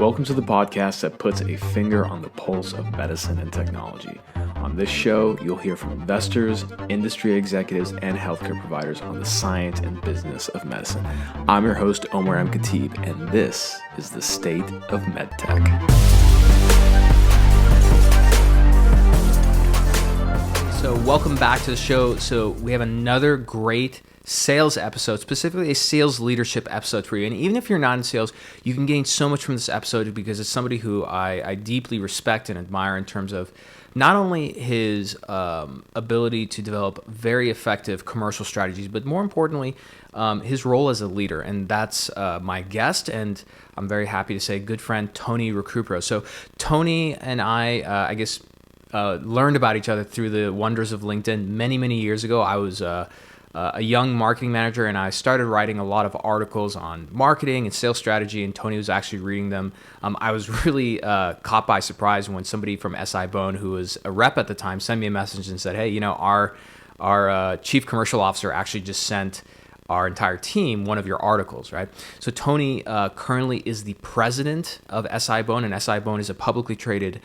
Welcome to the podcast that puts a finger on the pulse of medicine and technology. On this show, you'll hear from investors, industry executives, and healthcare providers on the science and business of medicine. I'm your host, Omar Khateeb, and this is the State of MedTech. So welcome back to the show. So we have another great sales episode, specifically a sales leadership episode for you. And even if you're not in sales, you can gain so much from this episode because it's somebody who I deeply respect and admire in terms of not only his ability to develop very effective commercial strategies, but more importantly, his role as a leader. And that's my guest, and I'm very happy to say good friend, Tony Recupero. So Tony and I guess, learned about each other through the wonders of LinkedIn many years ago. I was a young marketing manager, and I started writing a lot of articles on marketing and sales strategy, and Tony was actually reading them. I was really caught by surprise when somebody from SI-BONE, who was a rep at the time, sent me a message and said, hey, you know, our chief commercial officer actually just sent our entire team one of your articles, right? So Tony currently is the president of SI-BONE, and SI-BONE is a publicly traded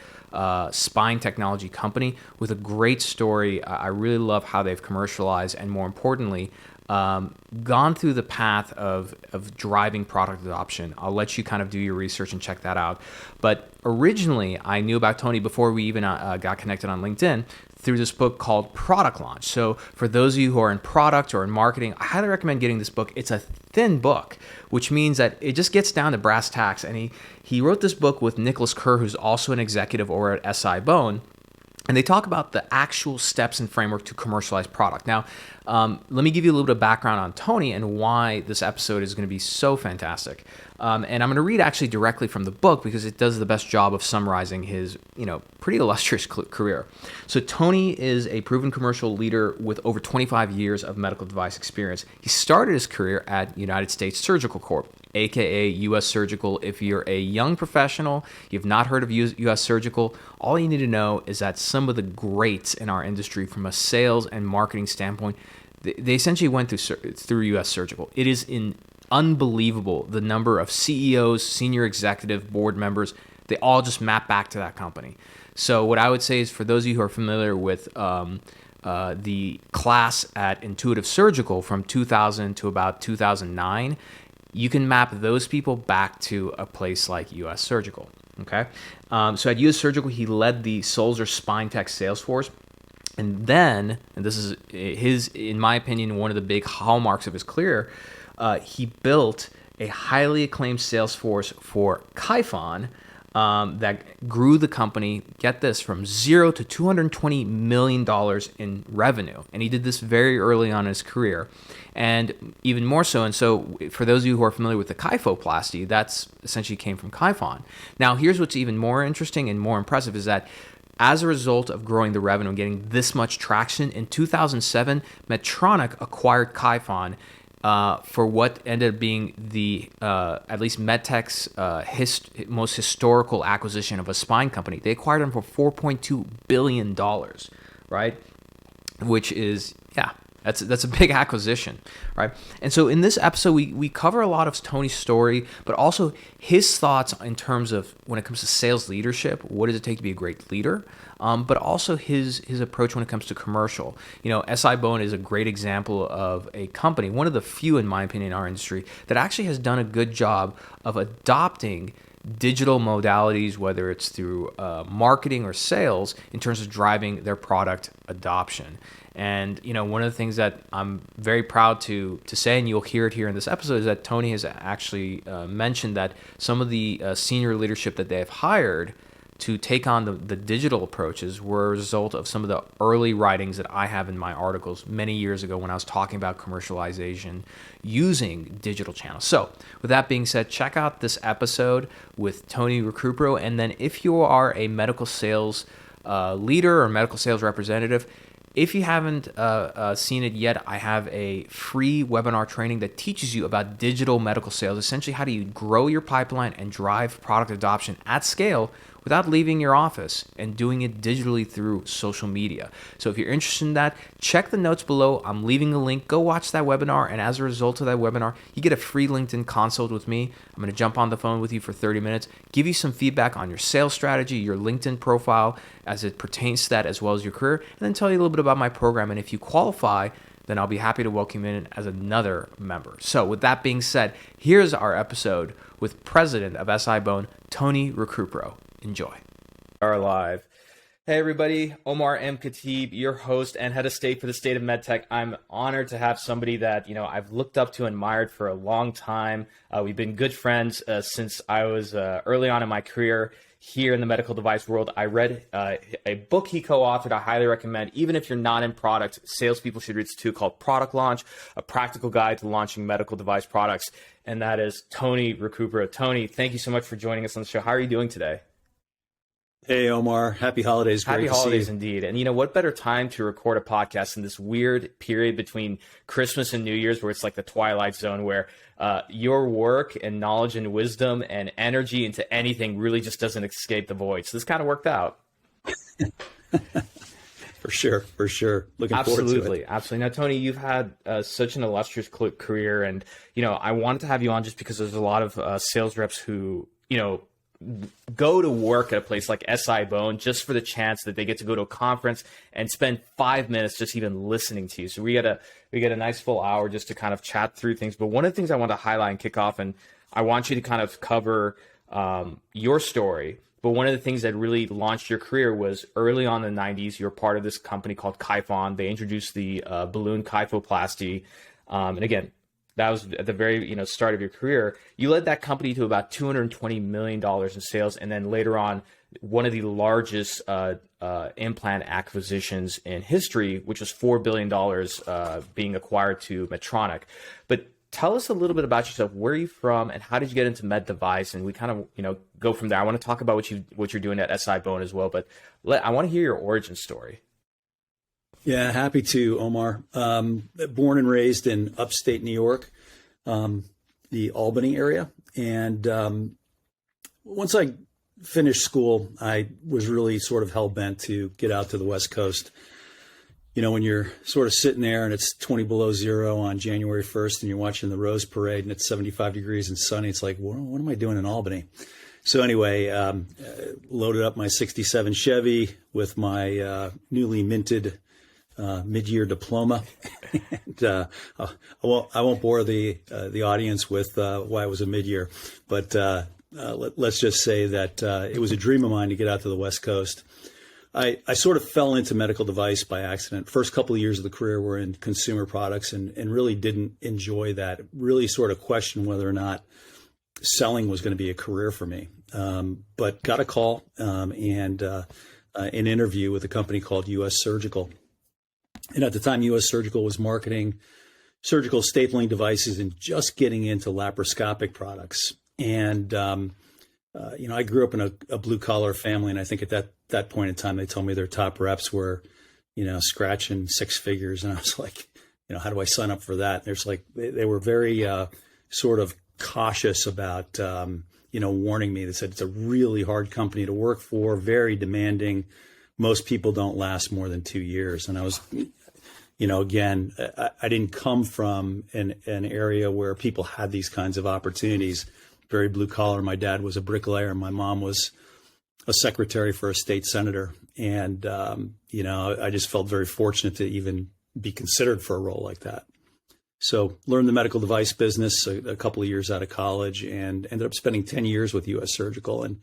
spine technology company with a great story. I really love how they've commercialized and, more importantly, gone through the path of driving product adoption. I'll let you kind of do your research and check that out. But originally, I knew about Tony before we even got connected on LinkedIn through this book called Product Launch. So for those of you who are in product or in marketing, I highly recommend getting this book. It's a thin book, which means that it just gets down to brass tacks. And he wrote this book with Nicholas Kerr, who's also an executive over at SI-BONE. And they talk about the actual steps and framework to commercialize product. Now, let me give you a little bit of background on Tony and why this episode is going to be so fantastic. And I'm going to read actually directly from the book because it does the best job of summarizing his, pretty illustrious career. So Tony is a proven commercial leader with over 25 years of medical device experience. He started his career at United States Surgical Corp, aka US Surgical. If you're a young professional, you've not heard of US Surgical, all you need to know is that some of the greats in our industry from a sales and marketing standpoint, they essentially went through US Surgical. It is unbelievable the number of CEOs, senior executive board members, they all just map back to that company. So what I would say is, for those of you who are familiar with the class at Intuitive Surgical from 2000 to about 2009, you can map those people back to a place like US Surgical. Okay, so at US Surgical, he led the Soldier Spine Tech sales force. And then, and this is in my opinion, one of the big hallmarks of his career, he built a highly acclaimed sales force for Kyphon that grew the company, get this, from $0 to $220 million in revenue. And he did this very early on in his career. And even more so, and so for those of you who are familiar with the kyphoplasty, that's essentially came from Kyphon. Now, here's what's even more interesting and more impressive is that as a result of growing the revenue and getting this much traction, in 2007, Medtronic acquired Kyphon for what ended up being the, at least MedTech's most historical acquisition of a spine company. They acquired them for $4.2 billion, right? Which is, that's a big acquisition, right? And so in this episode, we cover a lot of Tony's story, but also his thoughts in terms of when it comes to sales leadership, what does it take to be a great leader? But also his approach when it comes to commercial. SI-BONE is a great example of a company, one of the few, in my opinion, in our industry, that actually has done a good job of adopting digital modalities, whether it's through marketing or sales, in terms of driving their product adoption. And one of the things that I'm very proud to say, and you'll hear it here in this episode, is that Tony has actually mentioned that some of the senior leadership that they have hired to take on the digital approaches were a result of some of the early writings that I have in my articles many years ago when I was talking about commercialization using digital channels. So with that being said, check out this episode with Tony Recupero. And then if you are a medical sales leader or medical sales representative, if you haven't seen it yet, I have a free webinar training that teaches you about digital medical sales, essentially how do you grow your pipeline and drive product adoption at scale without leaving your office and doing it digitally through social media. So if you're interested in that, check the notes below. I'm leaving a link. Go watch that webinar. And as a result of that webinar, you get a free LinkedIn consult with me. I'm going to jump on the phone with you for 30 minutes, give you some feedback on your sales strategy, your LinkedIn profile as it pertains to that, as well as your career, and then tell you a little bit about my program. And if you qualify, then I'll be happy to welcome you in as another member. So with that being said, here's our episode with President of SI-BONE, Tony Recupero. Enjoy. Are live. Hey everybody, Omar M. Khateeb, your host and head of state for the State of MedTech. I'm honored to have somebody that, I've looked up to and admired for a long time. We've been good friends since I was early on in my career here in the medical device world. I read a book he co-authored. I highly recommend, even if you're not in product, salespeople should read it too, called Product Launch, a practical guide to launching medical device products. And that is Tony Recupero. Tony, thank you so much for joining us on the show. How are you doing today? Hey, Omar. Happy holidays. Happy holidays indeed. And what better time to record a podcast in this weird period between Christmas and New Year's where it's like the twilight zone where your work and knowledge and wisdom and energy into anything really just doesn't escape the void. So this kind of worked out. For sure. Looking forward to it. Absolutely. Now, Tony, you've had such an illustrious career, and, I wanted to have you on just because there's a lot of sales reps who, go to work at a place like SI-BONE just for the chance that they get to go to a conference and spend 5 minutes just even listening to you. So we get a nice full hour just to kind of chat through things. But one of the things I want to highlight and kick off, and I want you to kind of cover your story. But one of the things that really launched your career was early on in the 90s, you were part of this company called Kyphon. They introduced the balloon kyphoplasty. And again, that was at the very start of your career. You led that company to about $220 million in sales, and then later on, one of the largest implant acquisitions in history, which was $4 billion being acquired to Medtronic. But tell us a little bit about yourself. Where are you from, and how did you get into med device? And we kind of go from there. I want to talk about what you're doing at SI-BONE as well, but I want to hear your origin story. Yeah, happy to, Omar. Born and raised in upstate New York, the Albany area. And once I finished school, I was really sort of hell-bent to get out to the West Coast. When you're sort of sitting there and it's 20 below zero on January 1st and you're watching the Rose Parade and it's 75 degrees and sunny, it's like, what am I doing in Albany? So anyway, loaded up my 67 Chevy with my newly minted mid-year diploma. And, I won't bore the audience with why it was a mid-year, but let's just say that it was a dream of mine to get out to the West Coast. I sort of fell into medical device by accident. First couple of years of the career were in consumer products and really didn't enjoy that. Really sort of questioned whether or not selling was going to be a career for me. But got a call and an interview with a company called US Surgical. And at the time, US Surgical was marketing surgical stapling devices and just getting into laparoscopic products. And, I grew up in a blue collar family. And I think at that point in time, they told me their top reps were, scratching six figures. And I was like, how do I sign up for that? And there's like, they were very sort of cautious about, warning me. They said it's a really hard company to work for, very demanding. Most people don't last more than 2 years. And I was, again, I didn't come from an area where people had these kinds of opportunities. Very blue collar. My dad was a bricklayer. My mom was a secretary for a state senator. And, I just felt very fortunate to even be considered for a role like that. So learned the medical device business a couple of years out of college and ended up spending 10 years with US Surgical. And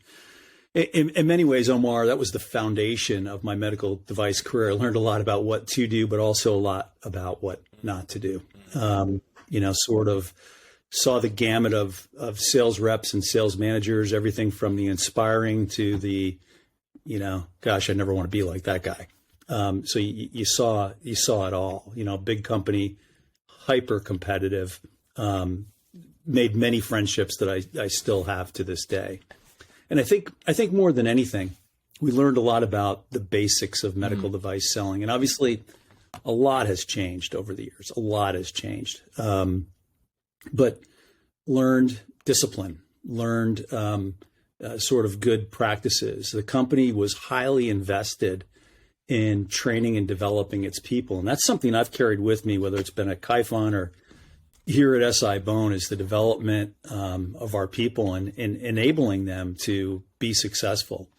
in many ways, Omar, that was the foundation of my medical device career. I learned a lot about what to do, but also a lot about what not to do. Sort of saw the gamut of sales reps and sales managers, everything from the inspiring to the, gosh, I never want to be like that guy. So you saw it all, big company, hyper competitive, made many friendships that I still have to this day. And I think more than anything, we learned a lot about the basics of medical device selling. And obviously, a lot has changed over the years. A lot has changed. But learned discipline, learned sort of good practices. The company was highly invested in training and developing its people. And that's something I've carried with me, whether it's been at Kyphon or here at SI-BONE, is the development of our people and enabling them to be successful,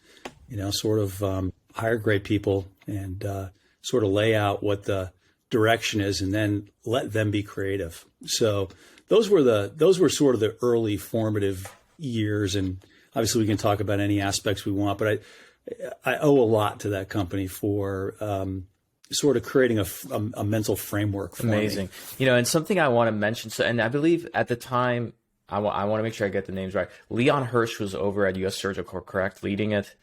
sort of hire great people and sort of lay out what the direction is and then let them be creative. So those were sort of the early formative years. And obviously we can talk about any aspects we want, but I owe a lot to that company for sort of creating a mental framework for Amazing. me. And something I want to mention, and I believe at the time, I want to make sure I get the names right. Leon Hirsch was over at US Surgical Corp, correct? Leading it?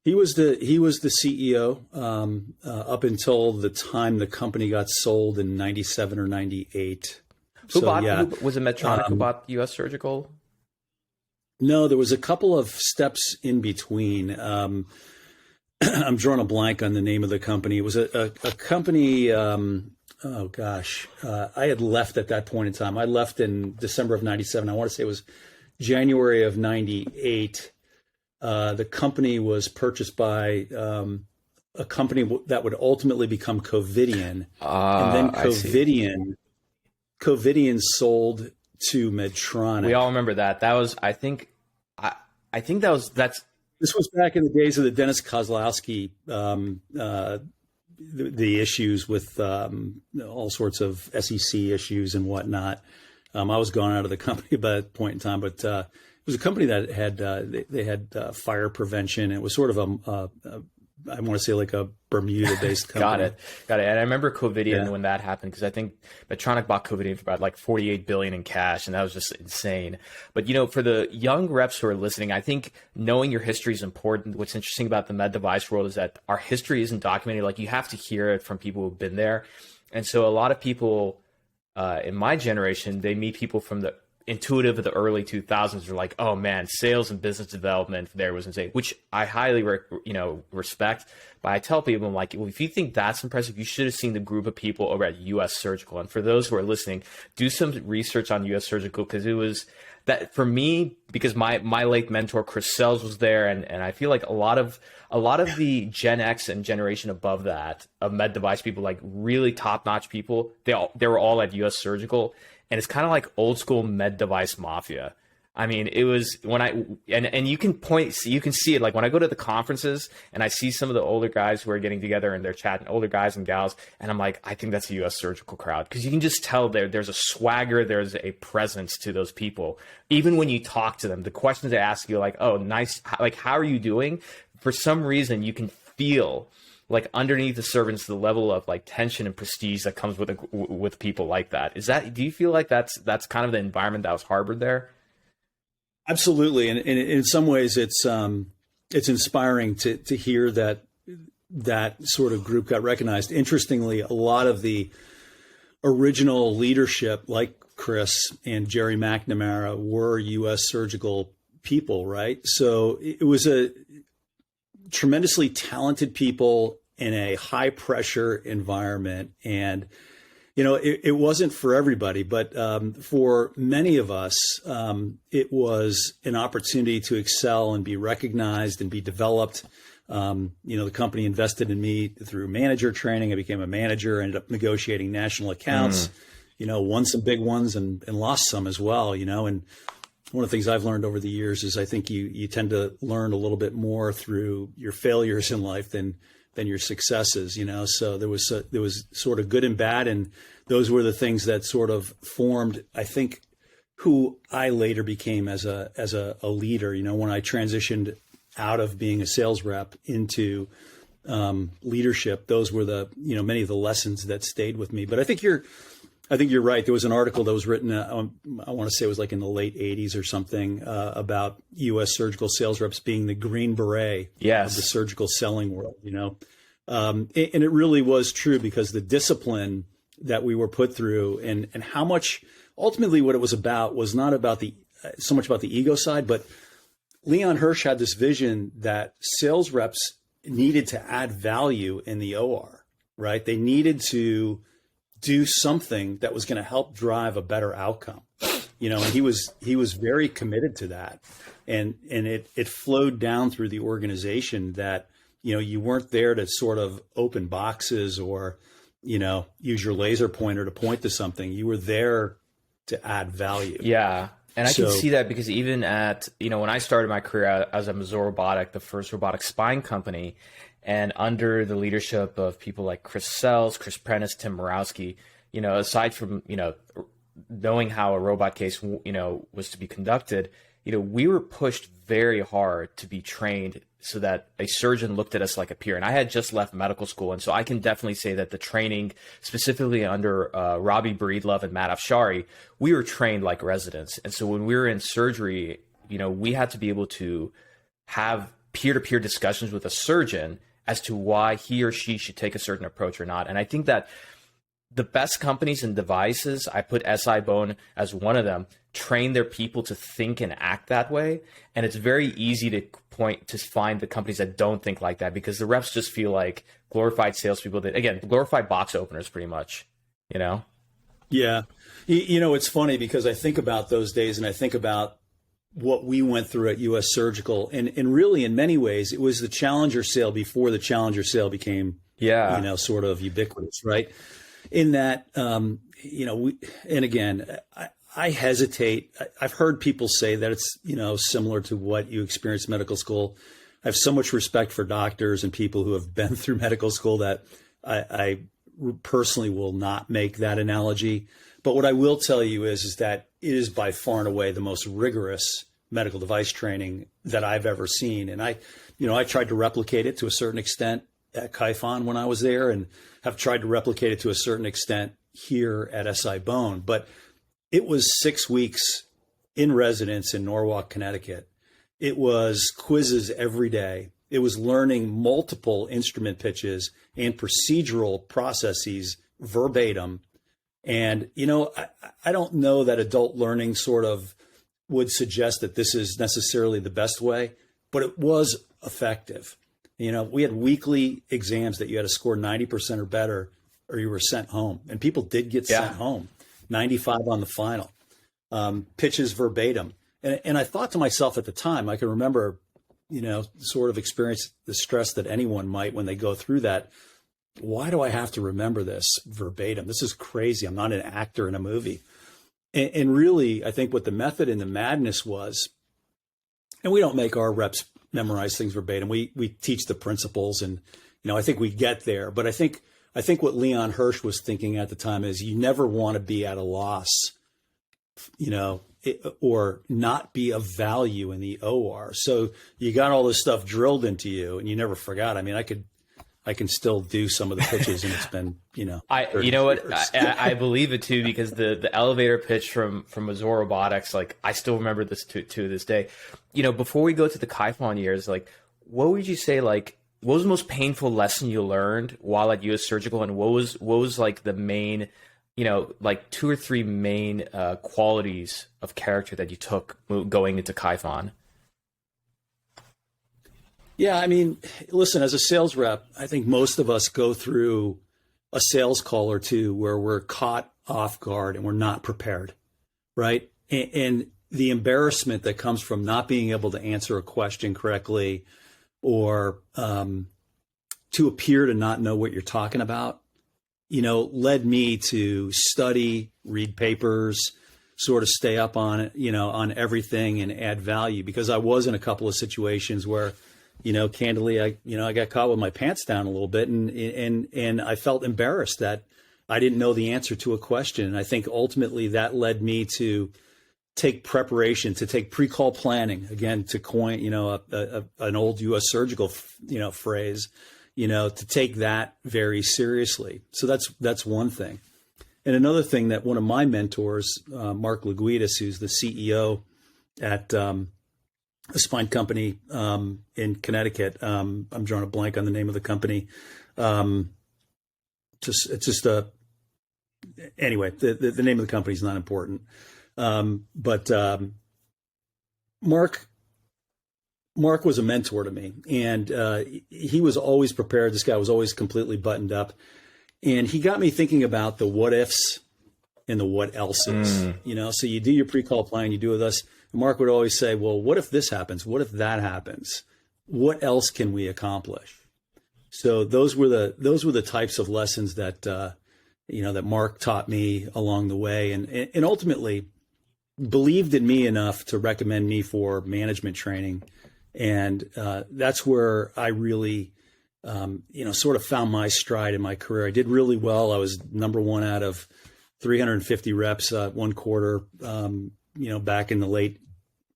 He was the CEO up until the time the company got sold in 97 or 98. Who was it Medtronic who bought US Surgical? No, there was a couple of steps in between. I'm drawing a blank on the name of the company. It was a company. I had left at that point in time. I left in December of 97. I want to say it was January of 98. The company was purchased by a company that would ultimately become Covidien. And then Covidien sold to Medtronic. We all remember that. That was, I think This was back in the days of the Dennis Kozlowski, the issues with all sorts of SEC issues and whatnot. I was gone out of the company by that point in time, but it was a company that had they had fire prevention. It was sort of I want to say like a Bermuda-based company. Got it. And I remember Covidien when that happened, because I think Medtronic bought Covidien for about like $48 billion in cash, and that was just insane. But for the young reps who are listening, I think knowing your history is important. What's interesting about the med device world is that our history isn't documented. Like, you have to hear it from people who've been there, and so a lot of people in my generation, they meet people from the intuitive of the early 2000s are like, oh man, sales and business development there was insane, which I highly respect. But I tell people, I'm like, well, if you think that's impressive, you should have seen the group of people over at US Surgical. And for those who are listening, do some research on US Surgical, because it was that for me, because my late mentor Chris Sells was there, and I feel like a lot of the Gen X and generation above that of med device people, like really top-notch people, they were all at US Surgical. And it's kind of like old school med device mafia. I mean, it was when and you can see it. Like when I go to the conferences and I see some of the older guys who are getting together and they're chatting, older guys and gals, and I'm like, I think that's a US Surgical crowd, because you can just tell there's a swagger, there's a presence to those people. Even when you talk to them, the questions they ask you, like, oh, nice, like, how are you doing? For some reason, you can feel like underneath the surface, the level of like tension and prestige that comes with people like that. Do you feel like that's kind of the environment that was harbored there? Absolutely. And in some ways it's inspiring to hear that sort of group got recognized. Interestingly, a lot of the original leadership, like Chris and Jerry McNamara, were US Surgical people, right? So it was a tremendously talented people in a high pressure environment. And, it wasn't for everybody, but for many of us, it was an opportunity to excel and be recognized and be developed. The company invested in me through manager training. I became a manager, ended up negotiating national accounts, won some big ones and lost some as well, and one of the things I've learned over the years is I think you tend to learn a little bit more through your failures in life than your successes, So there was sort of good and bad, and those were the things that sort of formed, I think, who I later became as a leader. When I transitioned out of being a sales rep into leadership, those were many of the lessons that stayed with me. But I think you're right. There was an article that was written, I want to say it was like in the late 80s or something, about U.S. surgical sales reps being the green beret of the surgical selling world, and it really was true, because the discipline that we were put through and how much ultimately what it was about was not about so much about the ego side, but Leon Hirsch had this vision that sales reps needed to add value in the OR, right? They needed to do something that was going to help drive a better outcome. and he was very committed to that. And it flowed down through the organization that, you weren't there to sort of open boxes or, use your laser pointer to point to something. You were there to add value. Yeah. And I can see that because even at, when I started my career as a Mazor Robotic, the first robotic spine company, and under the leadership of people like Chris Sells, Chris Prentice, Tim Morawski, aside from, knowing how a robot case, was to be conducted, we were pushed very hard to be trained so that a surgeon looked at us like a peer. And I had just left medical school. And so I can definitely say that the training, specifically under Robbie Breedlove and Matt Afshari, we were trained like residents. And so when we were in surgery, we had to be able to have peer-to-peer discussions with a surgeon as to why he or she should take a certain approach or not. And I think that the best companies and devices, I put SI-BONE as one of them, train their people to think and act that way. And it's very easy to find the companies that don't think like that, because the reps just feel like glorified salespeople that, again, glorified box openers pretty much, Yeah. It's funny because I think about those days and I think about what we went through at US Surgical. And really, in many ways, it was the Challenger sale before the Challenger sale became, sort of ubiquitous, right? In that, and again, I hesitate. I've heard people say that it's, similar to what you experienced in medical school. I have so much respect for doctors and people who have been through medical school that I personally will not make that analogy. But what I will tell you is that it is by far and away the most rigorous medical device training that I've ever seen. And I tried to replicate it to a certain extent at Kyphon when I was there, and have tried to replicate it to a certain extent here at SI-BONE. But it was 6 weeks in residence in Norwalk, Connecticut. It was quizzes every day. It was learning multiple instrument pitches and procedural processes verbatim. And, I don't know that adult learning sort of would suggest that this is necessarily the best way, but it was effective. We had weekly exams that you had to score 90% or better, or you were sent home. And people did get sent home, 95 on the final, pitches verbatim. And I thought to myself at the time, I can remember, sort of experience the stress that anyone might when they go through that. Why do I have to remember this verbatim? This is crazy. I'm not an actor in a movie. And really, I think what the method and the madness was, and we don't make our reps memorize things verbatim. We teach the principles, and I think we get there. But I think what Leon Hirsch was thinking at the time is you never want to be at a loss, or not be of value in the OR. So you got all this stuff drilled into you, and you never forgot. I mean, I can still do some of the pitches, and it's been, I believe it too, because the elevator pitch from Mazor Robotics, like I still remember this to this day. Before we go to the Kyphon years, like what would you say, like what was the most painful lesson you learned while at US Surgical, and what was like the main, like 2 or 3 main qualities of character that you took going into Kyphon? Yeah, I mean, listen, as a sales rep, I think most of us go through a sales call or two where we're caught off guard and we're not prepared, right? And the embarrassment that comes from not being able to answer a question correctly, or to appear to not know what you're talking about, led me to study, read papers, sort of stay up on it, on everything and add value, because I was in a couple of situations where, candidly, I got caught with my pants down a little bit, and I felt embarrassed that I didn't know the answer to a question. And I think ultimately that led me to take preparation, to take pre-call planning, again, to coin, an old US Surgical, phrase, to take that very seriously. So that's one thing. And another thing that one of my mentors, Mark Laguidis, who's the CEO at a spine company in Connecticut. I'm drawing a blank on the name of the company. Anyway, the name of the company is not important. But Mark was a mentor to me, and he was always prepared. This guy was always completely buttoned up, and he got me thinking about the what ifs and the what else's, so you do your pre-call plan, you do with us. Mark would always say, well, what if this happens? What if that happens? What else can we accomplish? So those were the types of lessons that, that Mark taught me along the way, and ultimately believed in me enough to recommend me for management training. And that's where I really, sort of found my stride in my career. I did really well. I was number one out of 350 reps one quarter, back in the late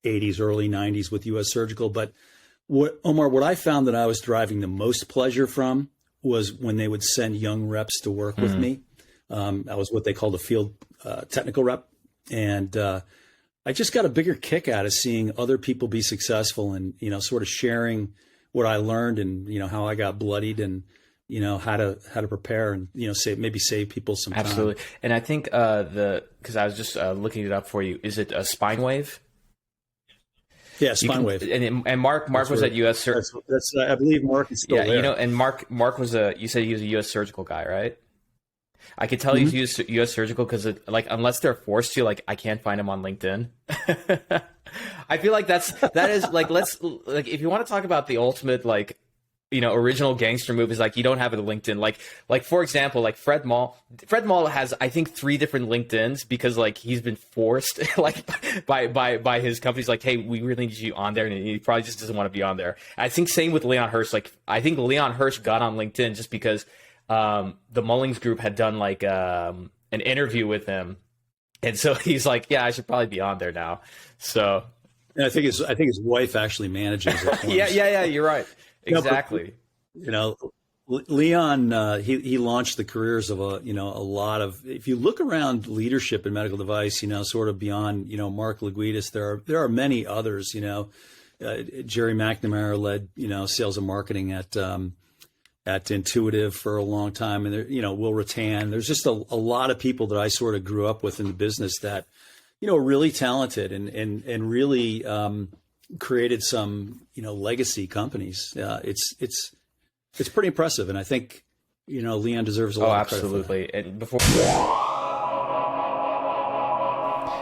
80s, early 90s with US Surgical. But what I found that I was deriving the most pleasure from was when they would send young reps to work with me. That was what they called a field technical rep. And I just got a bigger kick out of seeing other people be successful and, sort of sharing what I learned and, how I got bloodied and, how to prepare and, save people some time. Absolutely. And I think because I was just looking it up for you, is it a spine wave? Yeah, spine wave. And Mark was at US Surgical. That's I believe Mark is still there. And Mark was you said he was a US Surgical guy, right? I could tell he's US Surgical because unless they're forced to, I can't find him on LinkedIn. I feel like that is if you want to talk about the ultimate original gangster move is you don't have it on LinkedIn. For example, Fred Mall has I think 3 different LinkedIns because he's been forced by his companies hey, we really need you on there, and he probably just doesn't want to be on there. I think same with Leon Hirsch. I think Leon Hirsch got on LinkedIn just because the Mullings Group had done an interview with him, and so he's yeah, I should probably be on there now. So, and I think his wife actually manages it. yeah, you're right, exactly. Leon, he launched the careers of a lot of. If you look around leadership in medical device, sort of beyond Mark Laguidis, there are many others. Jerry McNamara led sales and marketing at Intuitive for a long time. And there, Will Rattan, there's just a lot of people that I sort of grew up with in the business that, are really talented and really created some, legacy companies. It's pretty impressive. And I think, Leon deserves a lot of credit. Absolutely. And before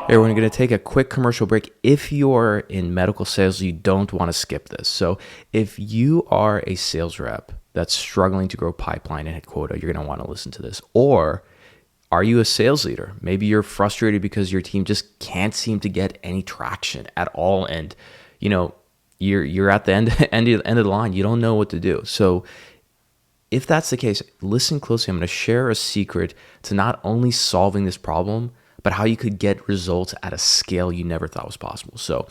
Hey, we're going to take a quick commercial break. If you're in medical sales, you don't want to skip this. So if you are a sales rep that's struggling to grow pipeline and hit quota, you're going to want to listen to this. Or are you a sales leader? Maybe you're frustrated because your team just can't seem to get any traction at all. And, you're at the end of the line. You don't know what to do. So if that's the case, listen closely. I'm going to share a secret to not only solving this problem, but how you could get results at a scale you never thought was possible. So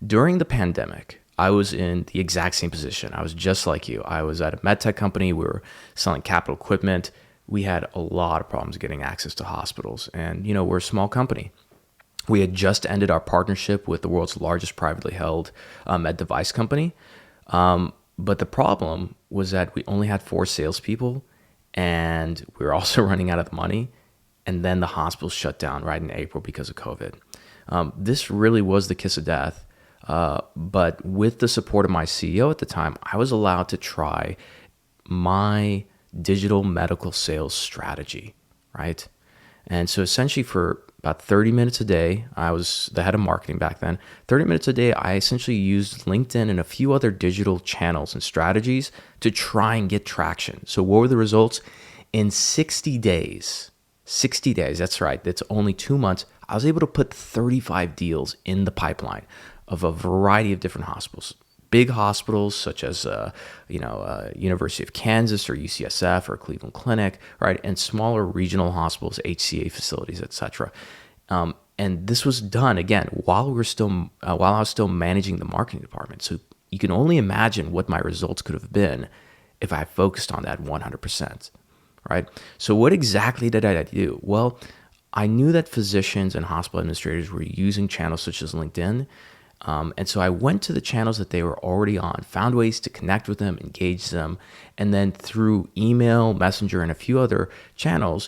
during the pandemic, I was in the exact same position. I was just like you. I was at a medtech company. We were selling capital equipment. We had a lot of problems getting access to hospitals. And, we're a small company. We had just ended our partnership with the world's largest privately held med device company. But the problem was that we only had 4 salespeople, and we were also running out of the money. And then the hospital shut down right in April because of COVID. This really was the kiss of death. But with the support of my CEO at the time, I was allowed to try my digital medical sales strategy, right? And so essentially for about 30 minutes a day, I was the head of marketing back then. 30 minutes a day, I essentially used LinkedIn and a few other digital channels and strategies to try and get traction. So what were the results? In 60 days, that's right, that's only 2 months, I was able to put 35 deals in the pipeline of a variety of different hospitals. Big hospitals such as University of Kansas or UCSF or Cleveland Clinic, right, and smaller regional hospitals, HCA facilities, etc. And this was done again while I was still managing the marketing department. So you can only imagine what my results could have been if I focused on that 100%. Right? So what exactly did I do? Well, I knew that physicians and hospital administrators were using channels such as LinkedIn. And so I went to the channels that they were already on, found ways to connect with them, engage them. And then through email, messenger, and a few other channels,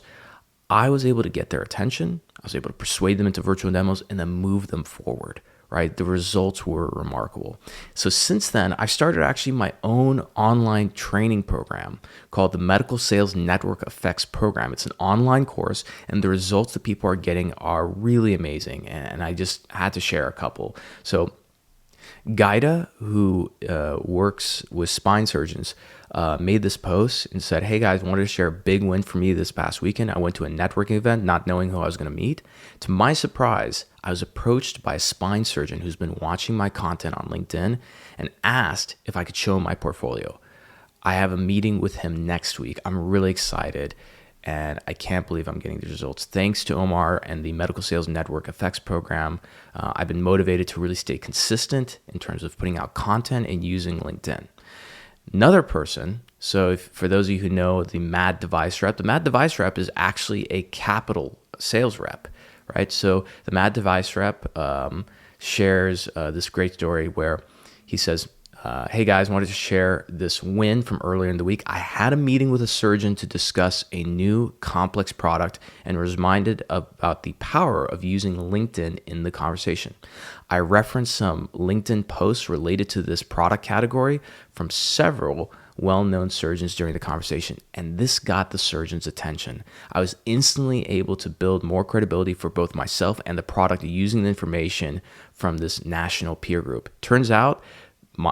I was able to get their attention. I was able to persuade them into virtual demos and then move them forward. right? The results were remarkable. So since then, I started actually my own online training program called the Medical Sales Network Effects Program. It's an online course, and the results that people are getting are really amazing. And I just had to share a couple. So Gaida, who works with spine surgeons, made this post and said, "Hey guys, wanted to share a big win for me this past weekend. I went to a networking event, not knowing who I was going to meet. To my surprise, I was approached by a spine surgeon who's been watching my content on LinkedIn and asked if I could show him my portfolio. I have a meeting with him next week. I'm really excited, and I can't believe I'm getting the results. Thanks to Omar and the Medical Sales Network Effects Program, I've been motivated to really stay consistent in terms of putting out content and using LinkedIn." Another person, so for those of you who know the MAD device rep, the MAD device rep is actually a capital sales rep, right? So the MAD device rep shares this great story where he says, "Hey guys, wanted to share this win from earlier in the week. I had a meeting with a surgeon to discuss a new complex product and was reminded about the power of using LinkedIn in the conversation. I referenced some LinkedIn posts related to this product category from several well-known surgeons during the conversation, and this got the surgeon's attention. I was instantly able to build more credibility for both myself and the product using the information from this national peer group. Turns out,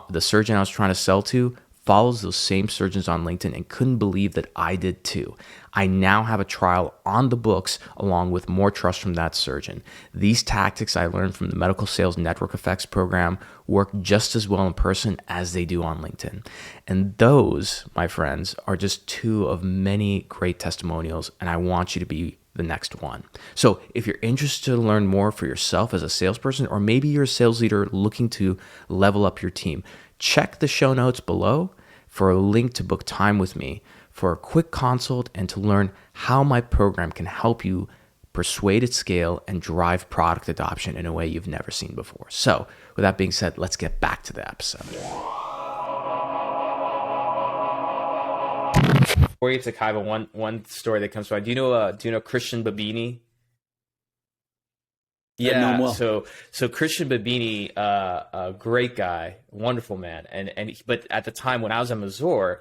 the surgeon I was trying to sell to follows those same surgeons on LinkedIn and couldn't believe that I did too. I now have a trial on the books along with more trust from that surgeon. These tactics I learned from the Medical Sales Network Effects Program work just as well in person as they do on LinkedIn." And those, my friends, are just two of many great testimonials, and I want you to be the next one. So if you're interested to learn more for yourself as a salesperson, or maybe you're a sales leader looking to level up your team, check the show notes below for a link to book time with me for a quick consult and to learn how my program can help you persuade at scale and drive product adoption in a way you've never seen before. So with that being said, let's get back to the episode. Before you get to Kyphon, one story that comes to mind. Do you know Christian Babini? Yeah. So Christian Babini, a great guy, wonderful man, but at the time when I was at Mazor,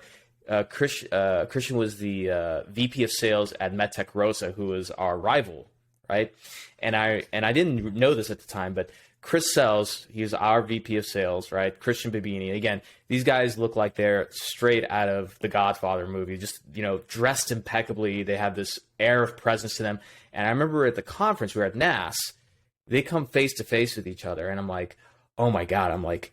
Christian was the VP of sales at MedTech Rosa, who was our rival, right? And I didn't know this at the time, but Chris Sells, he's our VP of sales, right? Christian Babini. Again, these guys look like they're straight out of the Godfather movie, just, dressed impeccably. They have this air of presence to them. And I remember at the conference, we were at NAS, they come face to face with each other. And I'm like, oh my God. I'm like,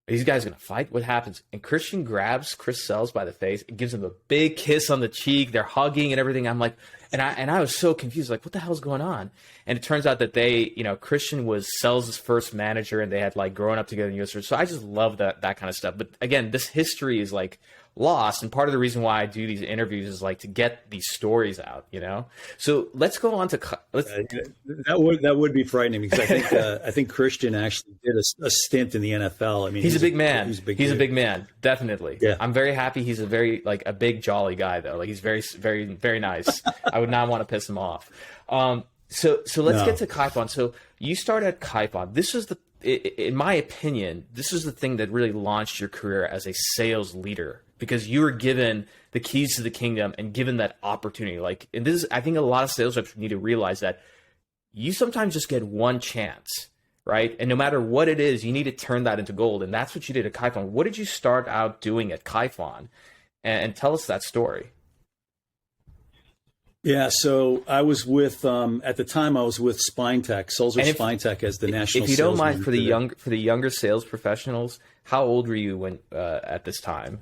are these guys going to fight? What happens? And Christian grabs Chris Sells by the face and gives him a big kiss on the cheek. They're hugging and everything. I'm like, and I was so confused, like, what the hell's going on? And it turns out that Christian was Sells' first manager, and they had grown up together in US Surgical. So I just love that kind of stuff. But again, this history is lost, and part of the reason why I do these interviews is to get these stories out, So let's go on to that would be frightening, because I think Christian actually did a stint in the NFL. I mean, he's a big man. He's a big man, definitely. Yeah. I'm very happy. He's a very a big jolly guy though. He's very very very nice. I would not want to piss him off. So let's get to Kyphon. So you started at Kyphon. This is in my opinion, this is the thing that really launched your career as a sales leader, because you were given the keys to the kingdom and given that opportunity. And this is, I think a lot of sales reps need to realize that you sometimes just get one chance, right? And no matter what it is, you need to turn that into gold. And that's what you did at Kyphon. What did you start out doing at Kyphon? And tell us that story. Yeah, so I was with at the time I was with SpineTech, Sulzer SpineTech, as the national. If you don't mind, for the younger sales professionals, how old were you when at this time?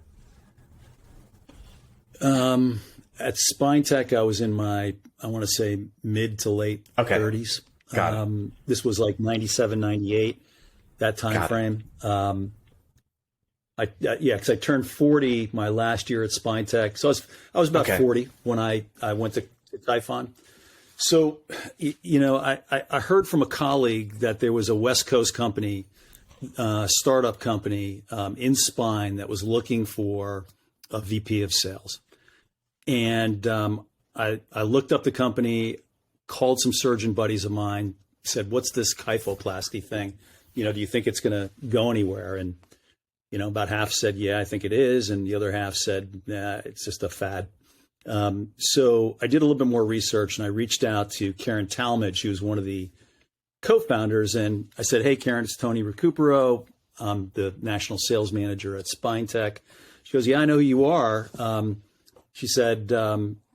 At SpineTech, I was in my, I want to say, mid to late 30s. Got it. This was 97, 98, that time frame. Because I turned 40 my last year at SpineTech, so I was about 40 when I went to Kyphon. So, I heard from a colleague that there was a West Coast company, startup company in spine that was looking for a VP of sales, and I looked up the company, called some surgeon buddies of mine, said, "What's this kyphoplasty thing?" do you think it's going to go anywhere? And, about half said, yeah, I think it is. And the other half said, nah, it's just a fad. So I did a little bit more research, and I reached out to Karen Talmadge, who's one of the co-founders. And I said, hey, Karen, it's Tony Recupero. I'm the national sales manager at SpineTech. She goes, yeah, I know who you are. She said,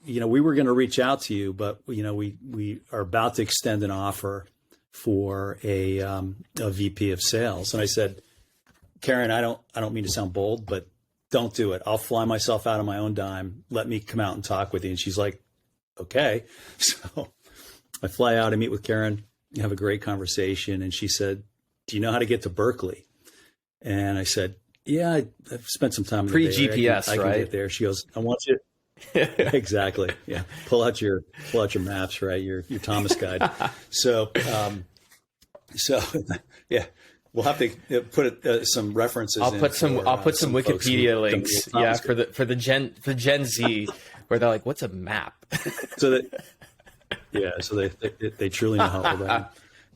we were going to reach out to you, but, we are about to extend an offer for a VP of sales. And I said, Karen, I don't mean to sound bold, but don't do it. I'll fly myself out on my own dime. Let me come out and talk with you. And she's like, okay. So I fly out, I meet with Karen, have a great conversation. And she said, do you know how to get to Berkeley? And I said, yeah, I've spent some time in the Bay Area. Pre-GPS, I can get there. She goes, I want you. Exactly. Yeah. Pull out your maps, right? Your Thomas guide. So yeah. We'll have to put some references. I'll put some Wikipedia links. Yeah, for the Gen Z, where they're like, "What's a map?" So they truly know how old I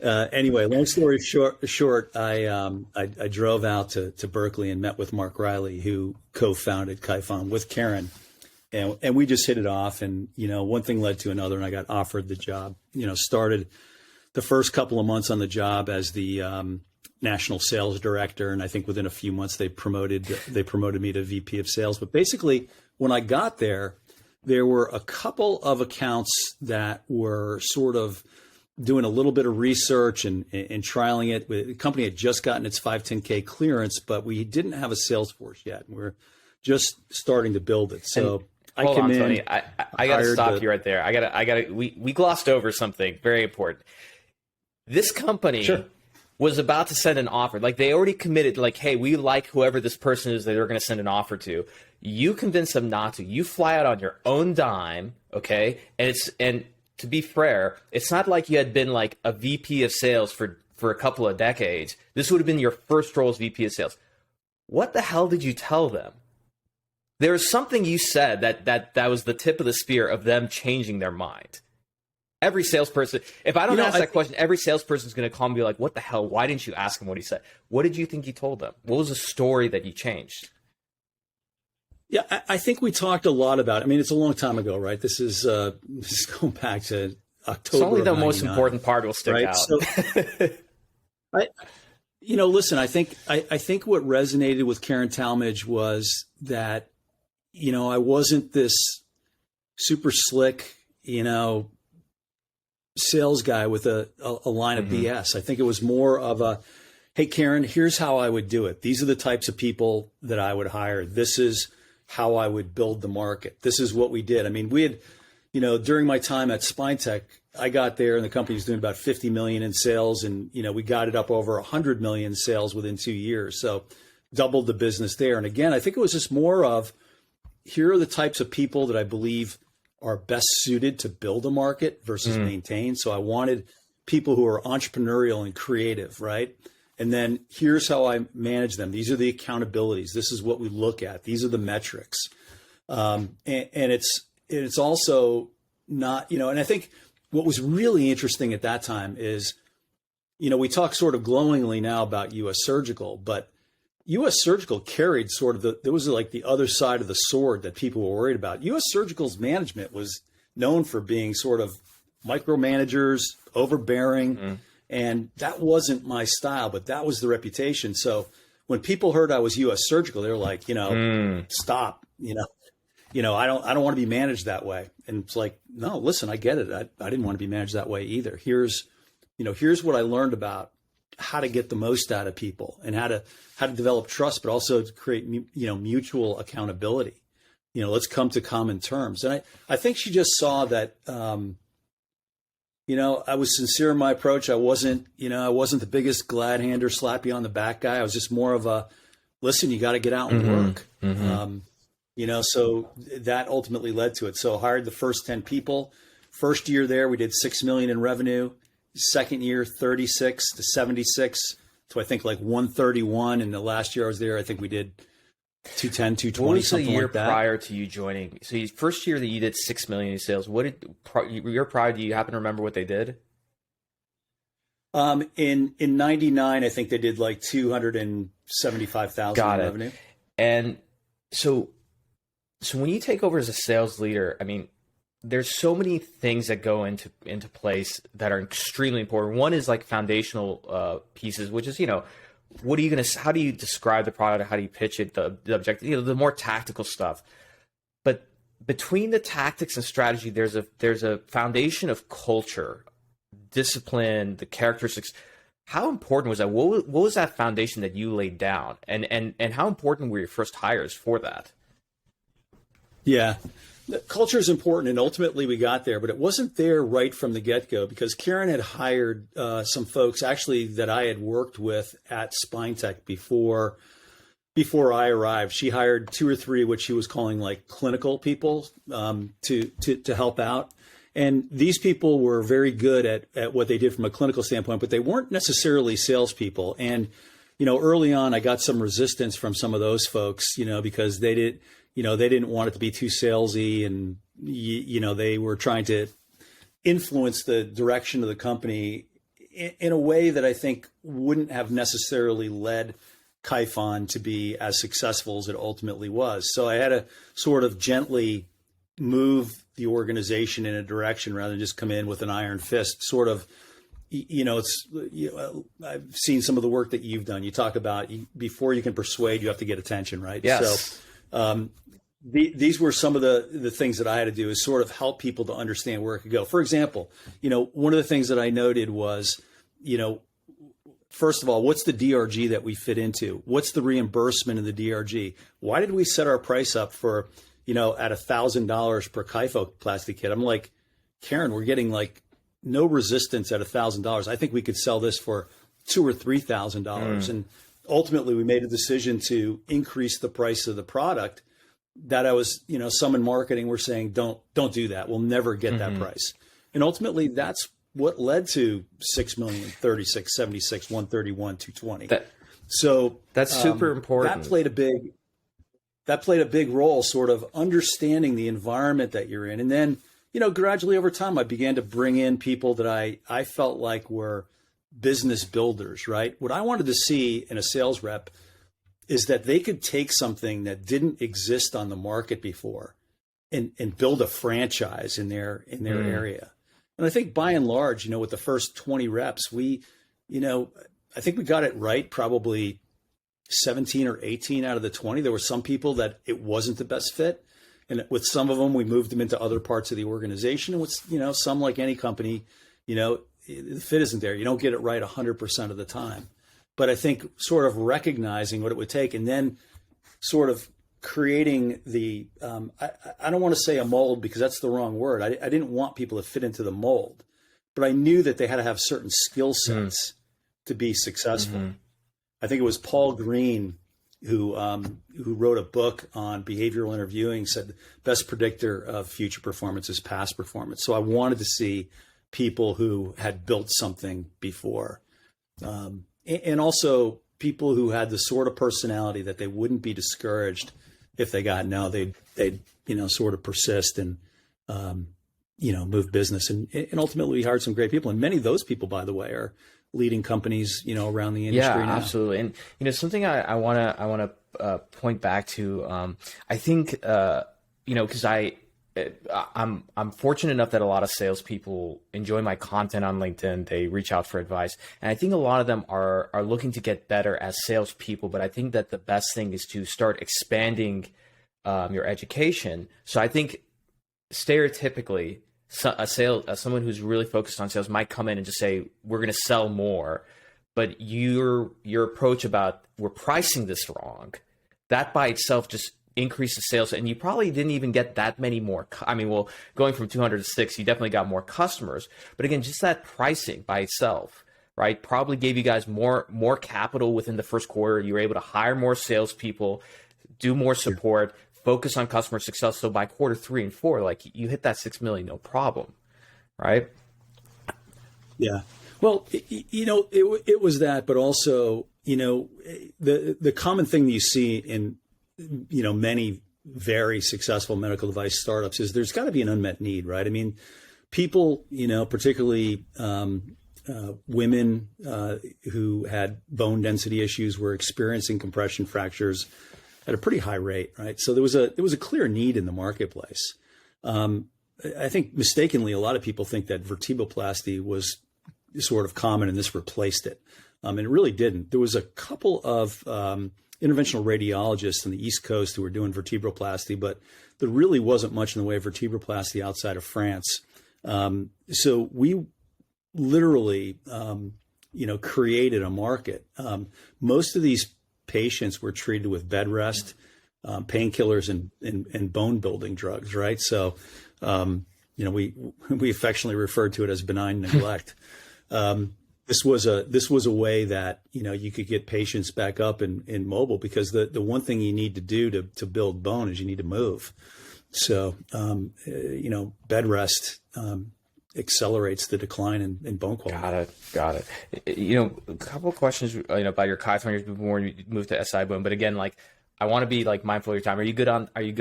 am. Anyway, long story short, I drove out to Berkeley and met with Mark Riley, who co-founded Kyphon with Karen, and we just hit it off. And one thing led to another, and I got offered the job. Started the first couple of months on the job as the national sales director, and I think within a few months they promoted me to VP of sales. But basically, when I got there were a couple of accounts that were sort of doing a little bit of research and trialing it. The company had just gotten its 510K clearance, but we didn't have a sales force yet. We're just starting to build it. So hold on, Tony. I got to stop you right there. I got to. We glossed over something very important. This company. Sure. Was about to send an offer. Like, they already committed, like, hey, we like whoever this person is that they're going to send an offer to. You convince them not to. You fly out on your own dime, okay? And to be fair, it's not like you had been like a VP of sales for a couple of decades. This would have been your first role as VP of sales. What the hell did you tell them? There's something you said that was the tip of the spear of them changing their mind. Every salesperson, if I don't ask that question, every salesperson is going to call me and be like, what the hell? Why didn't you ask him what he said? What did you think you told them? What was the story that you changed? Yeah, I think we talked a lot about it. I mean, it's a long time ago, right? This is going back to October. It's only the most important part will stick out. So, listen, I think what resonated with Karen Talmadge was that, I wasn't this super slick, sales guy with a line of BS. I think it was more of a, hey, Karen, here's how I would do it. These are the types of people that I would hire. This is how I would build the market. This is what we did. I mean, we had, during my time at SpineTech, I got there and the company was doing about 50 million in sales, and, we got it up over 100 million in sales within 2 years. So doubled the business there. And again, I think it was just more of, here are the types of people that I believe are best suited to build a market versus maintain. So I wanted people who are entrepreneurial and creative, right? And then here's how I manage them. These are the accountabilities. This is what we look at. These are the metrics. And it's also not, and I think what was really interesting at that time is, we talk sort of glowingly now about US Surgical, but US Surgical carried sort of there was like the other side of the sword that people were worried about. US Surgical's management was known for being sort of micromanagers, overbearing, and that wasn't my style, but that was the reputation. So when people heard I was US Surgical, they were like, stop, I don't want to be managed that way. And it's like, no, listen, I get it. I didn't want to be managed that way either. Here's what I learned about how to get the most out of people and how to develop trust, but also to create, mutual accountability. Let's come to common terms. And I think she just saw that, I was sincere in my approach. I wasn't the biggest glad hand or slap you on the back guy. I was just more of a, listen, you got to get out and work. So that ultimately led to it. So I hired the first 10 people. First year there, we did 6 million in revenue. Second year, 36 to 76 to I think like 131. And the last year I was there, I think we did 210, 220, what was something the year like that. Prior to you joining? So first year that you did 6 million in sales, what did your prior? Do you happen to remember what they did? In '99, I think they did like 275,000 in revenue. And so when you take over as a sales leader, I mean, there's so many things that go into place that are extremely important. One is like foundational pieces, which is, what are you how do you describe the product? How do you pitch it? The objective, the more tactical stuff. But between the tactics and strategy, there's a foundation of culture, discipline, the characteristics. How important was that? What was that foundation that you laid down? And how important were your first hires for that? Yeah. Culture is important, and ultimately we got there, but it wasn't there right from the get-go because Karen had hired some folks actually that I had worked with at SpineTech before I arrived. She hired 2 or 3, which she was calling like clinical people to help out. And these people were very good at what they did from a clinical standpoint, but they weren't necessarily salespeople. And, early on, I got some resistance from some of those folks, because they didn't want it to be too salesy, and they were trying to influence the direction of the company in a way that I think wouldn't have necessarily led Kyphon to be as successful as it ultimately was. So I had to sort of gently move the organization in a direction rather than just come in with an iron fist. Sort of, I've seen some of the work that you've done. You talk about before you can persuade, you have to get attention, right? Yes. So. These were some of the things that I had to do, is sort of help people to understand where it could go. For example, one of the things that I noted was, first of all, what's the DRG that we fit into? What's the reimbursement in the DRG? Why did we set our price up for, at $1,000 per kyphoplasty kit? I'm like, Karen, we're getting like no resistance at $1,000. I think we could sell this for $2,000 or $3,000. And ultimately we made a decision to increase the price of the product. That I was, some in marketing were saying, don't do that. We'll never get that price. And ultimately that's what led to 6 million, 36, 76, 131, 220. So that's super important. That played a big role, sort of understanding the environment that you're in. And then, gradually over time, I began to bring in people that I felt like were business builders, right? What I wanted to see in a sales rep is that they could take something that didn't exist on the market before and build a franchise in their area. And I think by and large, with the first 20 reps, I think we got it right, probably 17 or 18 out of the 20. There were some people that it wasn't the best fit. And with some of them, we moved them into other parts of the organization. And with, some, like any company, the fit isn't there. You don't get it right 100% of the time. But I think sort of recognizing what it would take, and then sort of creating the, I don't want to say a mold because that's the wrong word. I didn't want people to fit into the mold, but I knew that they had to have certain skill sets to be successful. I think it was Paul Green who wrote a book on behavioral interviewing, said the best predictor of future performance is past performance. So I wanted to see people who had built something before. And also people who had the sort of personality that they wouldn't be discouraged if they got no. They'd sort of persist and move business. And ultimately we hired some great people. And many of those people, by the way, are leading companies, around the industry now. Yeah, absolutely. And something I want to point back to. I think because I'm fortunate enough that a lot of salespeople enjoy my content on LinkedIn. They reach out for advice, and I think a lot of them are looking to get better as salespeople. But I think that the best thing is to start expanding your education. So I think stereotypically, someone who's really focused on sales might come in and just say, "We're going to sell more," but your approach about we're pricing this wrong, that by itself just increase the sales, and you probably didn't even get that many more. Going from 200 to 6, you definitely got more customers. But again, just that pricing by itself, right, probably gave you guys more capital within the first quarter. You were able to hire more salespeople, do more support, focus on customer success. So by quarter 3 and 4, like you hit that 6 million, no problem, right? Yeah. Well, it was that, but also, the common thing that you see in many very successful medical device startups is there's got to be an unmet need, right? I mean, people, particularly women who had bone density issues were experiencing compression fractures at a pretty high rate, right? So there was a clear need in the marketplace. I think mistakenly, a lot of people think that vertebroplasty was sort of common and this replaced it. And it really didn't. There was a couple of interventional radiologists on the East Coast who were doing vertebroplasty, but there really wasn't much in the way of vertebroplasty outside of France. So we literally, created a market. Most of these patients were treated with bed rest, painkillers, and bone building drugs, right? So, we affectionately referred to it as benign neglect. This was a way that, you could get patients back up and mobile, because the one thing you need to do to build bone is you need to move. So, bed rest accelerates the decline in bone quality. Got it. A couple of questions, about your Kyphon years before you moved to SI-BONE. But again, I want to be mindful of your time. Are you good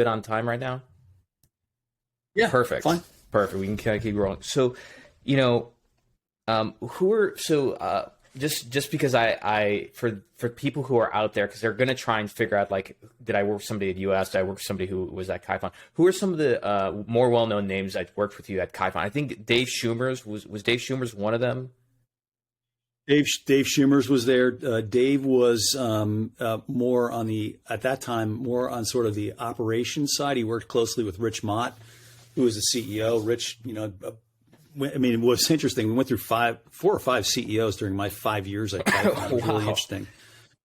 on time right now? Yeah. Perfect. Fine. Perfect. We can kind of keep rolling. So, just because for people who are out there, because they're going to try and figure out, did I work with somebody at US? Did I work with somebody who was at Kyphon? Who are some of the more well-known names that worked with you at Kyphon? I think Dave Schumers, was Dave Schumers one of them? Dave Schumers was there. Dave was more on at that time, more on sort of the operations side. He worked closely with Rich Mott, who was the CEO. Rich, what's interesting, we went through 4 or 5 CEOs during my 5 years at Kyphon. It was really interesting.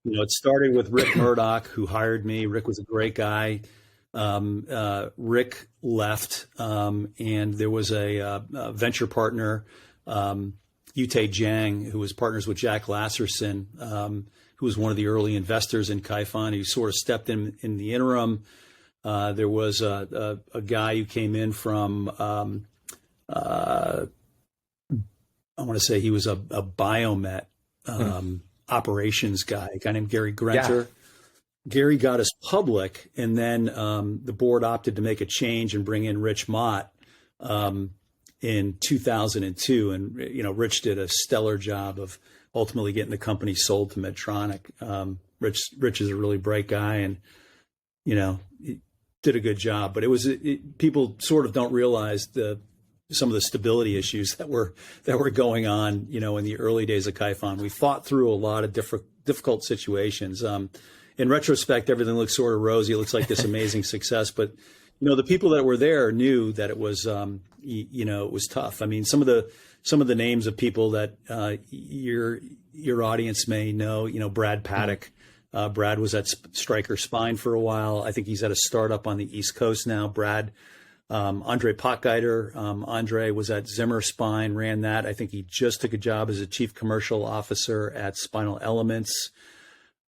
It started with Rick Murdoch, who hired me. Rick was a great guy. Rick left, and there was a venture partner, Yute Jiang, who was partners with Jack Lasserson, who was one of the early investors in Kyphon. He sort of stepped in the interim. There was a guy who came in from, I want to say he was a biomet operations guy, a guy named Gary Grenter. Yeah. Gary got us public, and then the board opted to make a change and bring in Rich Mott in 2002. And, Rich did a stellar job of ultimately getting the company sold to Medtronic. Rich is a really bright guy, and, he did a good job. But people sort of don't realize some of the stability issues that were going on, in the early days of Kyphon. We fought through a lot of difficult situations. In retrospect, everything looks sort of rosy. It looks like this amazing success, but the people that were there knew that it was, it was tough. I mean, some of the names of people that your audience may know, Brad Paddock. Brad was at Stryker Spine for a while. I think he's at a startup on the East Coast now. Brad. Andre Potgeider. Andre was at Zimmer Spine, ran that. I think he just took a job as a chief commercial officer at Spinal Elements.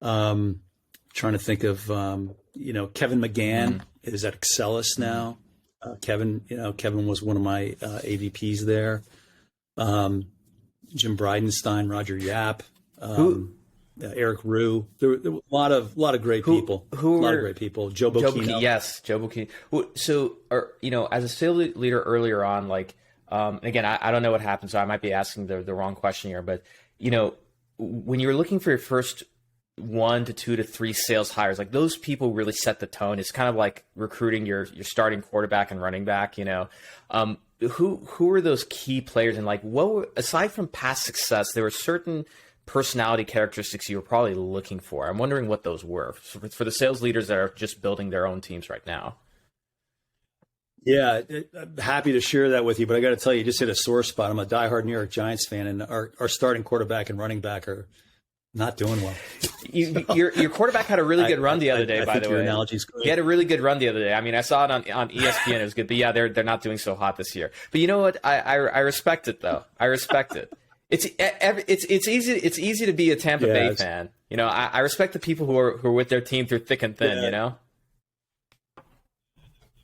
Trying to think of, Kevin McGann is at Excellis now. Kevin was one of my AVPs there. Jim Bridenstine, Roger Yap, Eric Rue. There were a lot of great people. Joe Bocchino. Yes, Joe Bocchino. So, as a sales leader earlier on, again, I don't know what happened, so I might be asking the wrong question here, but when you're looking for your first 1 to 2 to 3 sales hires, those people really set the tone. It's kind of like recruiting your starting quarterback and running back. Who are those key players, and what aside from past success, there were certain personality characteristics you were probably looking for. I'm wondering what those were for the sales leaders that are just building their own teams right now. Yeah, I'm happy to share that with you, but I got to tell you, just hit a sore spot. I'm a diehard New York Giants fan, and our starting quarterback and running back are not doing well. Your quarterback had a really good run the other day, by the way. Your analogy's great. He had a really good run the other day. I mean, I saw it on ESPN. It was good, but yeah, they're not doing so hot this year. But you know what? I respect it though. I respect it. It's easy to be a Tampa Bay fan. I respect the people who are with their team through thick and thin.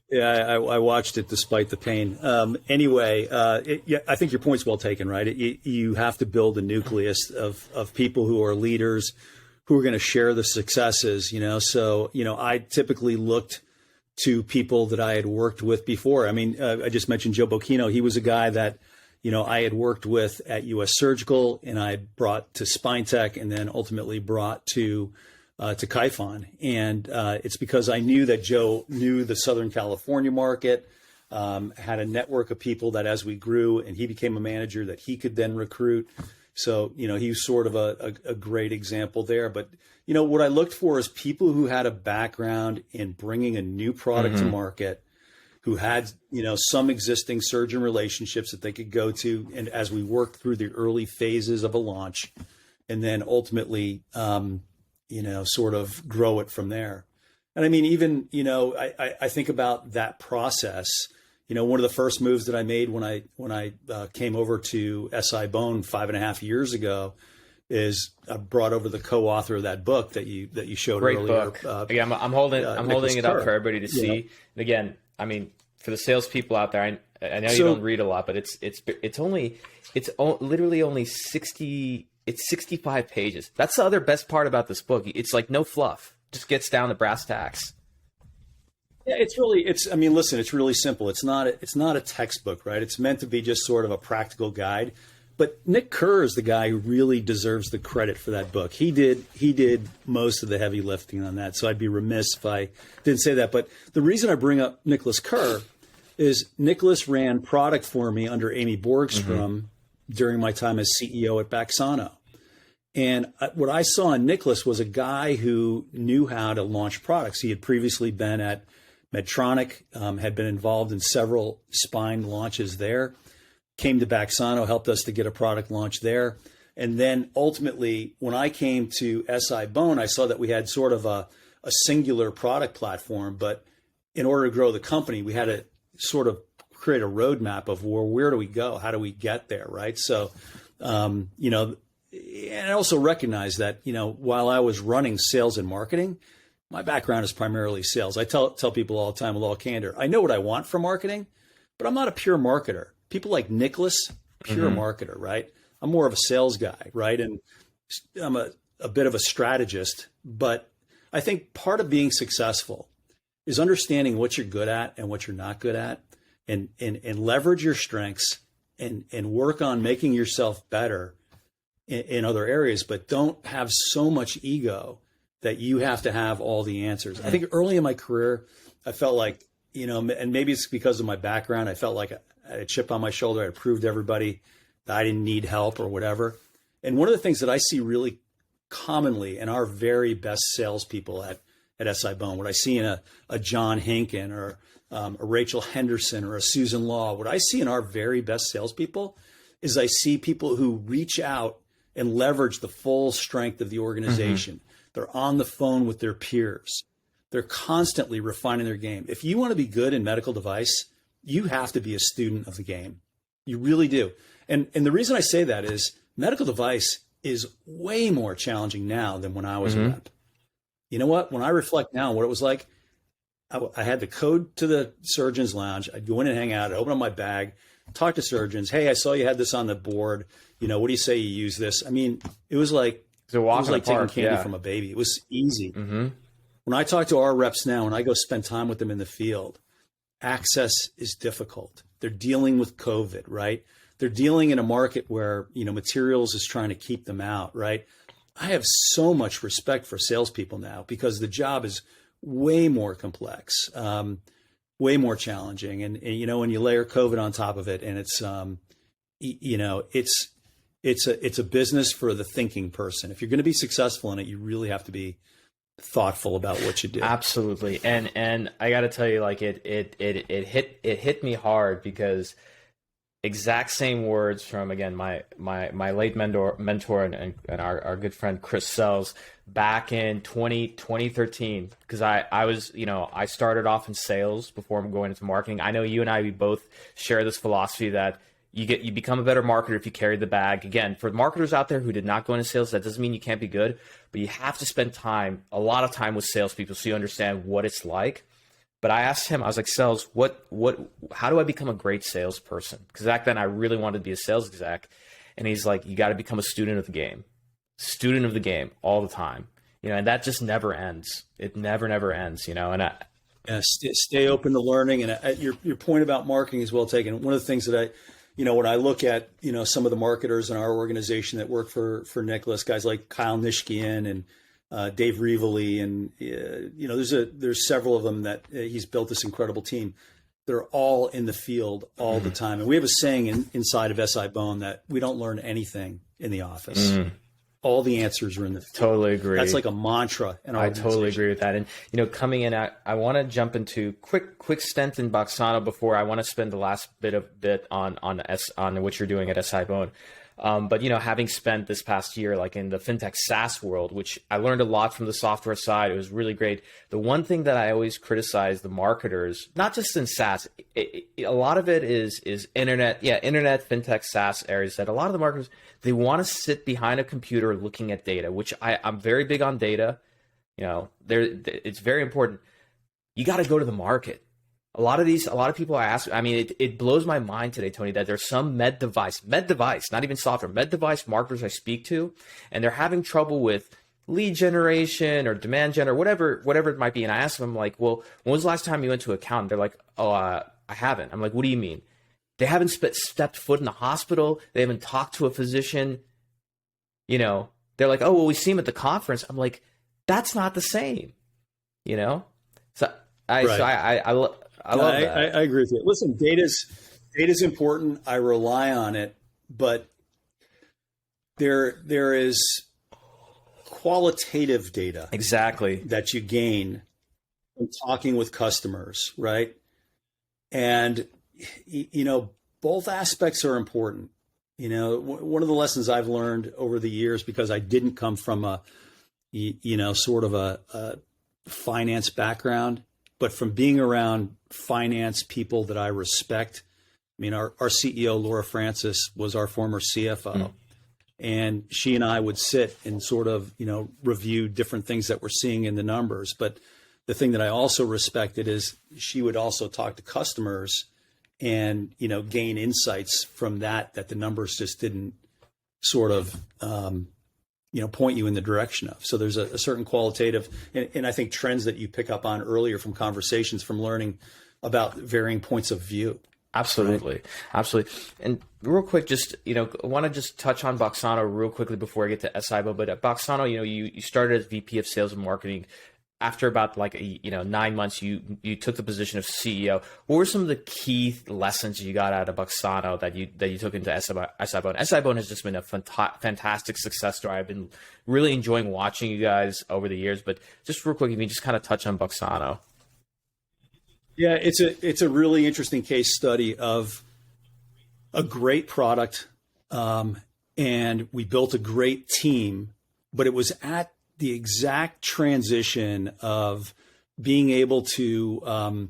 Yeah, I watched it despite the pain. Anyway, I think your point's well taken, right? You have to build a nucleus of people who are leaders, who are going to share the successes, So, I typically looked to people that I had worked with before. I mean, I just mentioned Joe Bocchino. He was a guy that, I had worked with at US Surgical, and I brought to Spine Tech, and then ultimately brought to Kyphon. And it's because I knew that Joe knew the Southern California market, had a network of people that as we grew and he became a manager that he could then recruit. So, he was sort of a great example there. But, what I looked for is people who had a background in bringing a new product to market, who had, some existing surgeon relationships that they could go to. And as we worked through the early phases of a launch, and then ultimately, sort of grow it from there. And I mean, even, I think about that process. One of the first moves that I made when I came over to SI-BONE 5.5 years ago is I brought over the co-author of that book that you showed Great earlier. Book. Again, I'm holding it up for everybody to see. And again, I mean, for the salespeople out there, I know you don't read a lot, but it's literally only 65 pages. That's the other best part about this book. It's like no fluff. Just gets down to brass tacks. Yeah, it's really simple. It's not a textbook, right? It's meant to be just sort of a practical guide. But Nick Kerr is the guy who really deserves the credit for that book. He did most of the heavy lifting on that. So I'd be remiss if I didn't say that. But the reason I bring up Nicholas Kerr is Nicholas ran product for me under Amy Borgstrom during my time as CEO at Baxano. And what I saw in Nicholas was a guy who knew how to launch products. He had previously been at Medtronic, had been involved in several spine launches there, came to Baxano, helped us to get a product launch there. And then ultimately, when I came to SI-BONE, I saw that we had sort of a singular product platform. But in order to grow the company, we had to sort of create a roadmap of, well, where do we go? How do we get there, right? So, and I also recognize that, while I was running sales and marketing, my background is primarily sales. I tell people all the time with all candor, I know what I want from marketing, but I'm not a pure marketer. People like Nicholas, pure marketer, right? I'm more of a sales guy, right? And I'm a bit of a strategist, but I think part of being successful is understanding what you're good at and what you're not good at, and leverage your strengths and work on making yourself better in other areas, but don't have so much ego that you have to have all the answers. I think early in my career, I felt like, and maybe it's because of my background, I felt like I had a chip on my shoulder. I proved to everybody that I didn't need help or whatever. And one of the things that I see really commonly in our very best salespeople at SI-BONE, what I see in a John Hinken or a Rachel Henderson or a Susan Law, what I see in our very best salespeople is I see people who reach out and leverage the full strength of the organization. They're on the phone with their peers. They're constantly refining their game. If you want to be good in medical device, you have to be a student of the game. You really do. And the reason I say that is medical device is way more challenging now than when I was a rep. You know what? When I reflect now on what it was like, I had the code to the surgeon's lounge. I'd go in and hang out. I'd open up my bag, talk to surgeons. Hey, I saw you had this on the board. What do you say you use this? I mean, it was like taking candy from a baby. It was easy. When I talk to our reps now, when I go spend time with them in the field, access is difficult. They're dealing with COVID, right? They're dealing in a market where, materials is trying to keep them out, right? I have so much respect for salespeople now because the job is way more complex, way more challenging. And when you layer COVID on top of it, and it's a business for the thinking person. If you're going to be successful in it, you really have to be thoughtful about what you do. Absolutely. And I got to tell you, like it hit me hard because exact same words from, again, my late mentor and our good friend Chris Sells back in 2013, because I was, I started off in sales before I'm going into marketing. I know you and we both share this philosophy that you become a better marketer if you carry the bag. Again, for marketers out there who did not go into sales, that doesn't mean you can't be good, but you have to spend a lot of time with salespeople so you understand what it's like. But I asked him, I was like, Sells, how do I become a great salesperson? Because back then I really wanted to be a sales exec. And he's like, you got to become a student of the game all the time, and that just never ends. It never ends, and stay open to learning. And your point about marketing is well taken. One of the things that when I look at, some of the marketers in our organization that work for Nicholas, guys like Kyle Nishkian and Dave Rivoli, and there's several of them that he's built this incredible team. They're all in the field all the time. And we have a saying inside of SI-BONE that we don't learn anything in the office. All the answers are in the field. Totally agree. That's like a mantra in our I totally agree with that. And, coming in, I want to jump into quick stint in Boxano before I want to spend the last bit on what you're doing at SI-BONE. But, having spent this past year, like in the fintech SaaS world, which I learned a lot from the software side, it was really great. The one thing that I always criticize the marketers, not just in SaaS, a lot of it is internet, fintech SaaS areas, that a lot of the marketers, they want to sit behind a computer looking at data, which I'm very big on data. It's very important. You got to go to the market. A lot of people I ask, it blows my mind today, Tony, that there's some med device, not even software, med device marketers I speak to, and they're having trouble with lead generation or demand gen or whatever it might be. And I ask them, like, well, when was the last time you went to an account? They're like, oh, I haven't. I'm like, what do you mean? They haven't stepped foot in a hospital. They haven't talked to a physician. They're like, oh, well, we see him at the conference. I'm like, that's not the same, So I love that. I agree with you. Listen, data's important. I rely on it, but there is qualitative data exactly that you gain from talking with customers, right? And both aspects are important. One of the lessons I've learned over the years, because I didn't come from a sort of a finance background, but from being around finance people that I respect. Our CEO, Laura Francis, was our former CFO. And she and I would sit and sort of, review different things that we're seeing in the numbers. But the thing that I also respected is she would also talk to customers and, gain insights from that the numbers just didn't sort of, point you in the direction of. So there's a certain qualitative, and I think trends that you pick up on earlier from conversations, from learning about varying points of view. Absolutely. Right? Absolutely. And real quick, just, I want to just touch on Boxano real quickly before I get to SI-BONE. But at Boxano, you started as VP of Sales and Marketing. After about 9 months, you took the position of CEO. What were some of the key lessons you got out of Boxano that you took into SI-BONE? SI-BONE has just been a fantastic success story. I've been really enjoying watching you guys over the years. But just real quick, if you just kind of touch on Boxano. Yeah, it's a really interesting case study of a great product, and we built a great team. But it was at the exact transition of being able to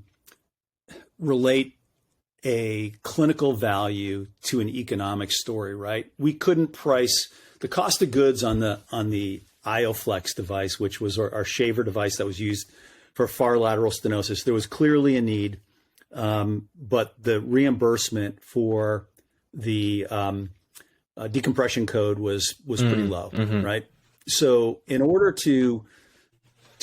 relate a clinical value to an economic story, right? We couldn't price the cost of goods on the IOFlex device, which was our shaver device that was used for far lateral stenosis. There was clearly a need, but the reimbursement for the decompression code was pretty low, right? So in order to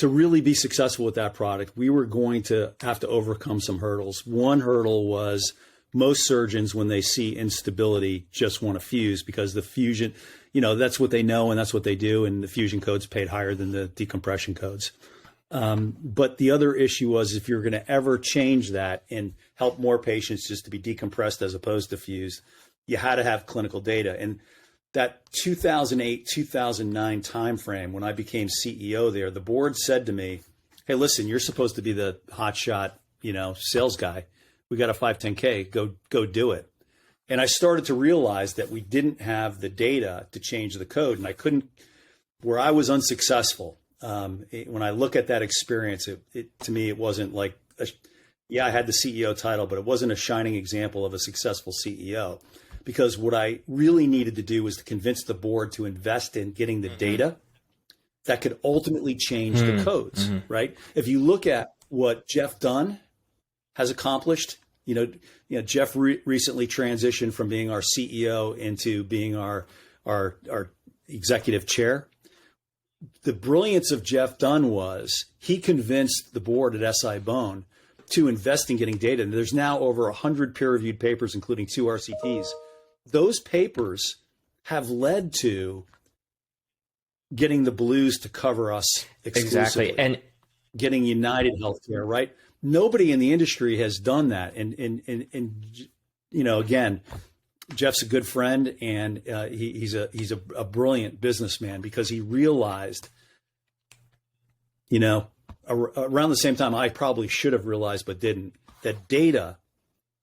really be successful with that product, we were going to have to overcome some hurdles. One hurdle was most surgeons, when they see instability, just want to fuse, because the fusion, that's what they know and that's what they do. And the fusion code's paid higher than the decompression codes. But the other issue was, if you're going to ever change that and help more patients just to be decompressed as opposed to fused, you had to have clinical data. And that 2008, 2009 timeframe, when I became CEO there, the board said to me, hey, listen, you're supposed to be the hotshot, sales guy. We got a 510K, go do it. And I started to realize that we didn't have the data to change the code. And I couldn't, where I was unsuccessful. When I look at that experience, to me, it wasn't like, I had the CEO title, but it wasn't a shining example of a successful CEO. Because what I really needed to do was to convince the board to invest in getting the data that could ultimately change the codes, right? If you look at what Jeff Dunn has accomplished, Jeff recently transitioned from being our CEO into being our executive chair. The brilliance of Jeff Dunn was he convinced the board at SI-BONE to invest in getting data. And there's now over 100 peer-reviewed papers, including 2 RCTs. Those papers have led to getting the Blues to cover us exclusively. Exactly. And getting United Healthcare, right? Nobody in the industry has done that. And again, Jeff's a good friend, and he's a brilliant businessman, because he realized, around the same time I probably should have realized but didn't, that data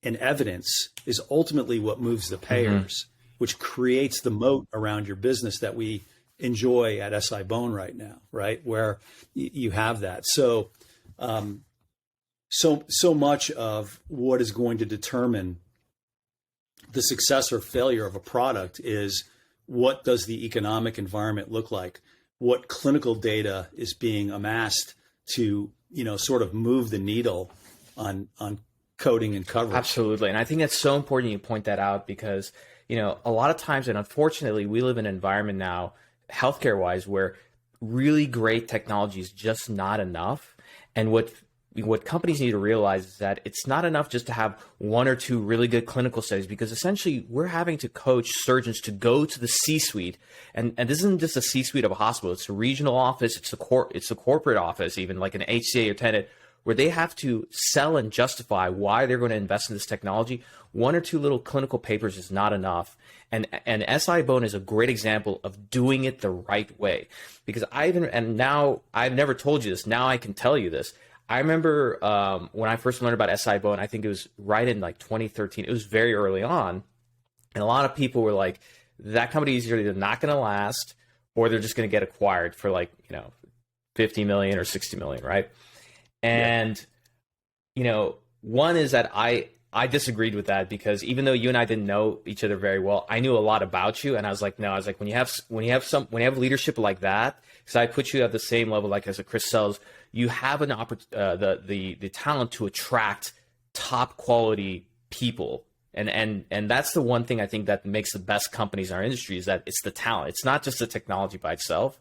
and evidence is ultimately what moves the payers, which creates the moat around your business that we enjoy at SI-BONE right now, right? Where you have that. So much of what is going to determine the success or failure of a product is, what does the economic environment look like? What clinical data is being amassed to, sort of move the needle on coding and coverage? Absolutely. And I think that's so important you point that out, because, a lot of times, and unfortunately, we live in an environment now, healthcare wise, where really great technology is just not enough. And what companies need to realize is that it's not enough just to have 1 or 2 really good clinical studies, because essentially we're having to coach surgeons to go to the C-suite. And this isn't just a C-suite of a hospital. It's a regional office. It's a corporate office, even like an HCA or Tenet, where they have to sell and justify why they're going to invest in this technology. 1 or 2 little clinical papers is not enough. And SI-BONE is a great example of doing it the right way. Because now I've never told you this. Now I can tell you this. I remember when I first learned about SI-BONE, I think it was right in like 2013. It was very early on. And a lot of people were like, that company is either not going to last, or they're just going to get acquired for like, 50 million or 60 million, right? And, one is that I disagreed with that, because even though you and I didn't know each other very well, I knew a lot about you. And I was like, when you have leadership like that, because I put you at the same level, like as a Chris Sells, you have an the talent to attract top quality people. And that's the one thing I think that makes the best companies in our industry, is that it's the talent. It's not just the technology by itself.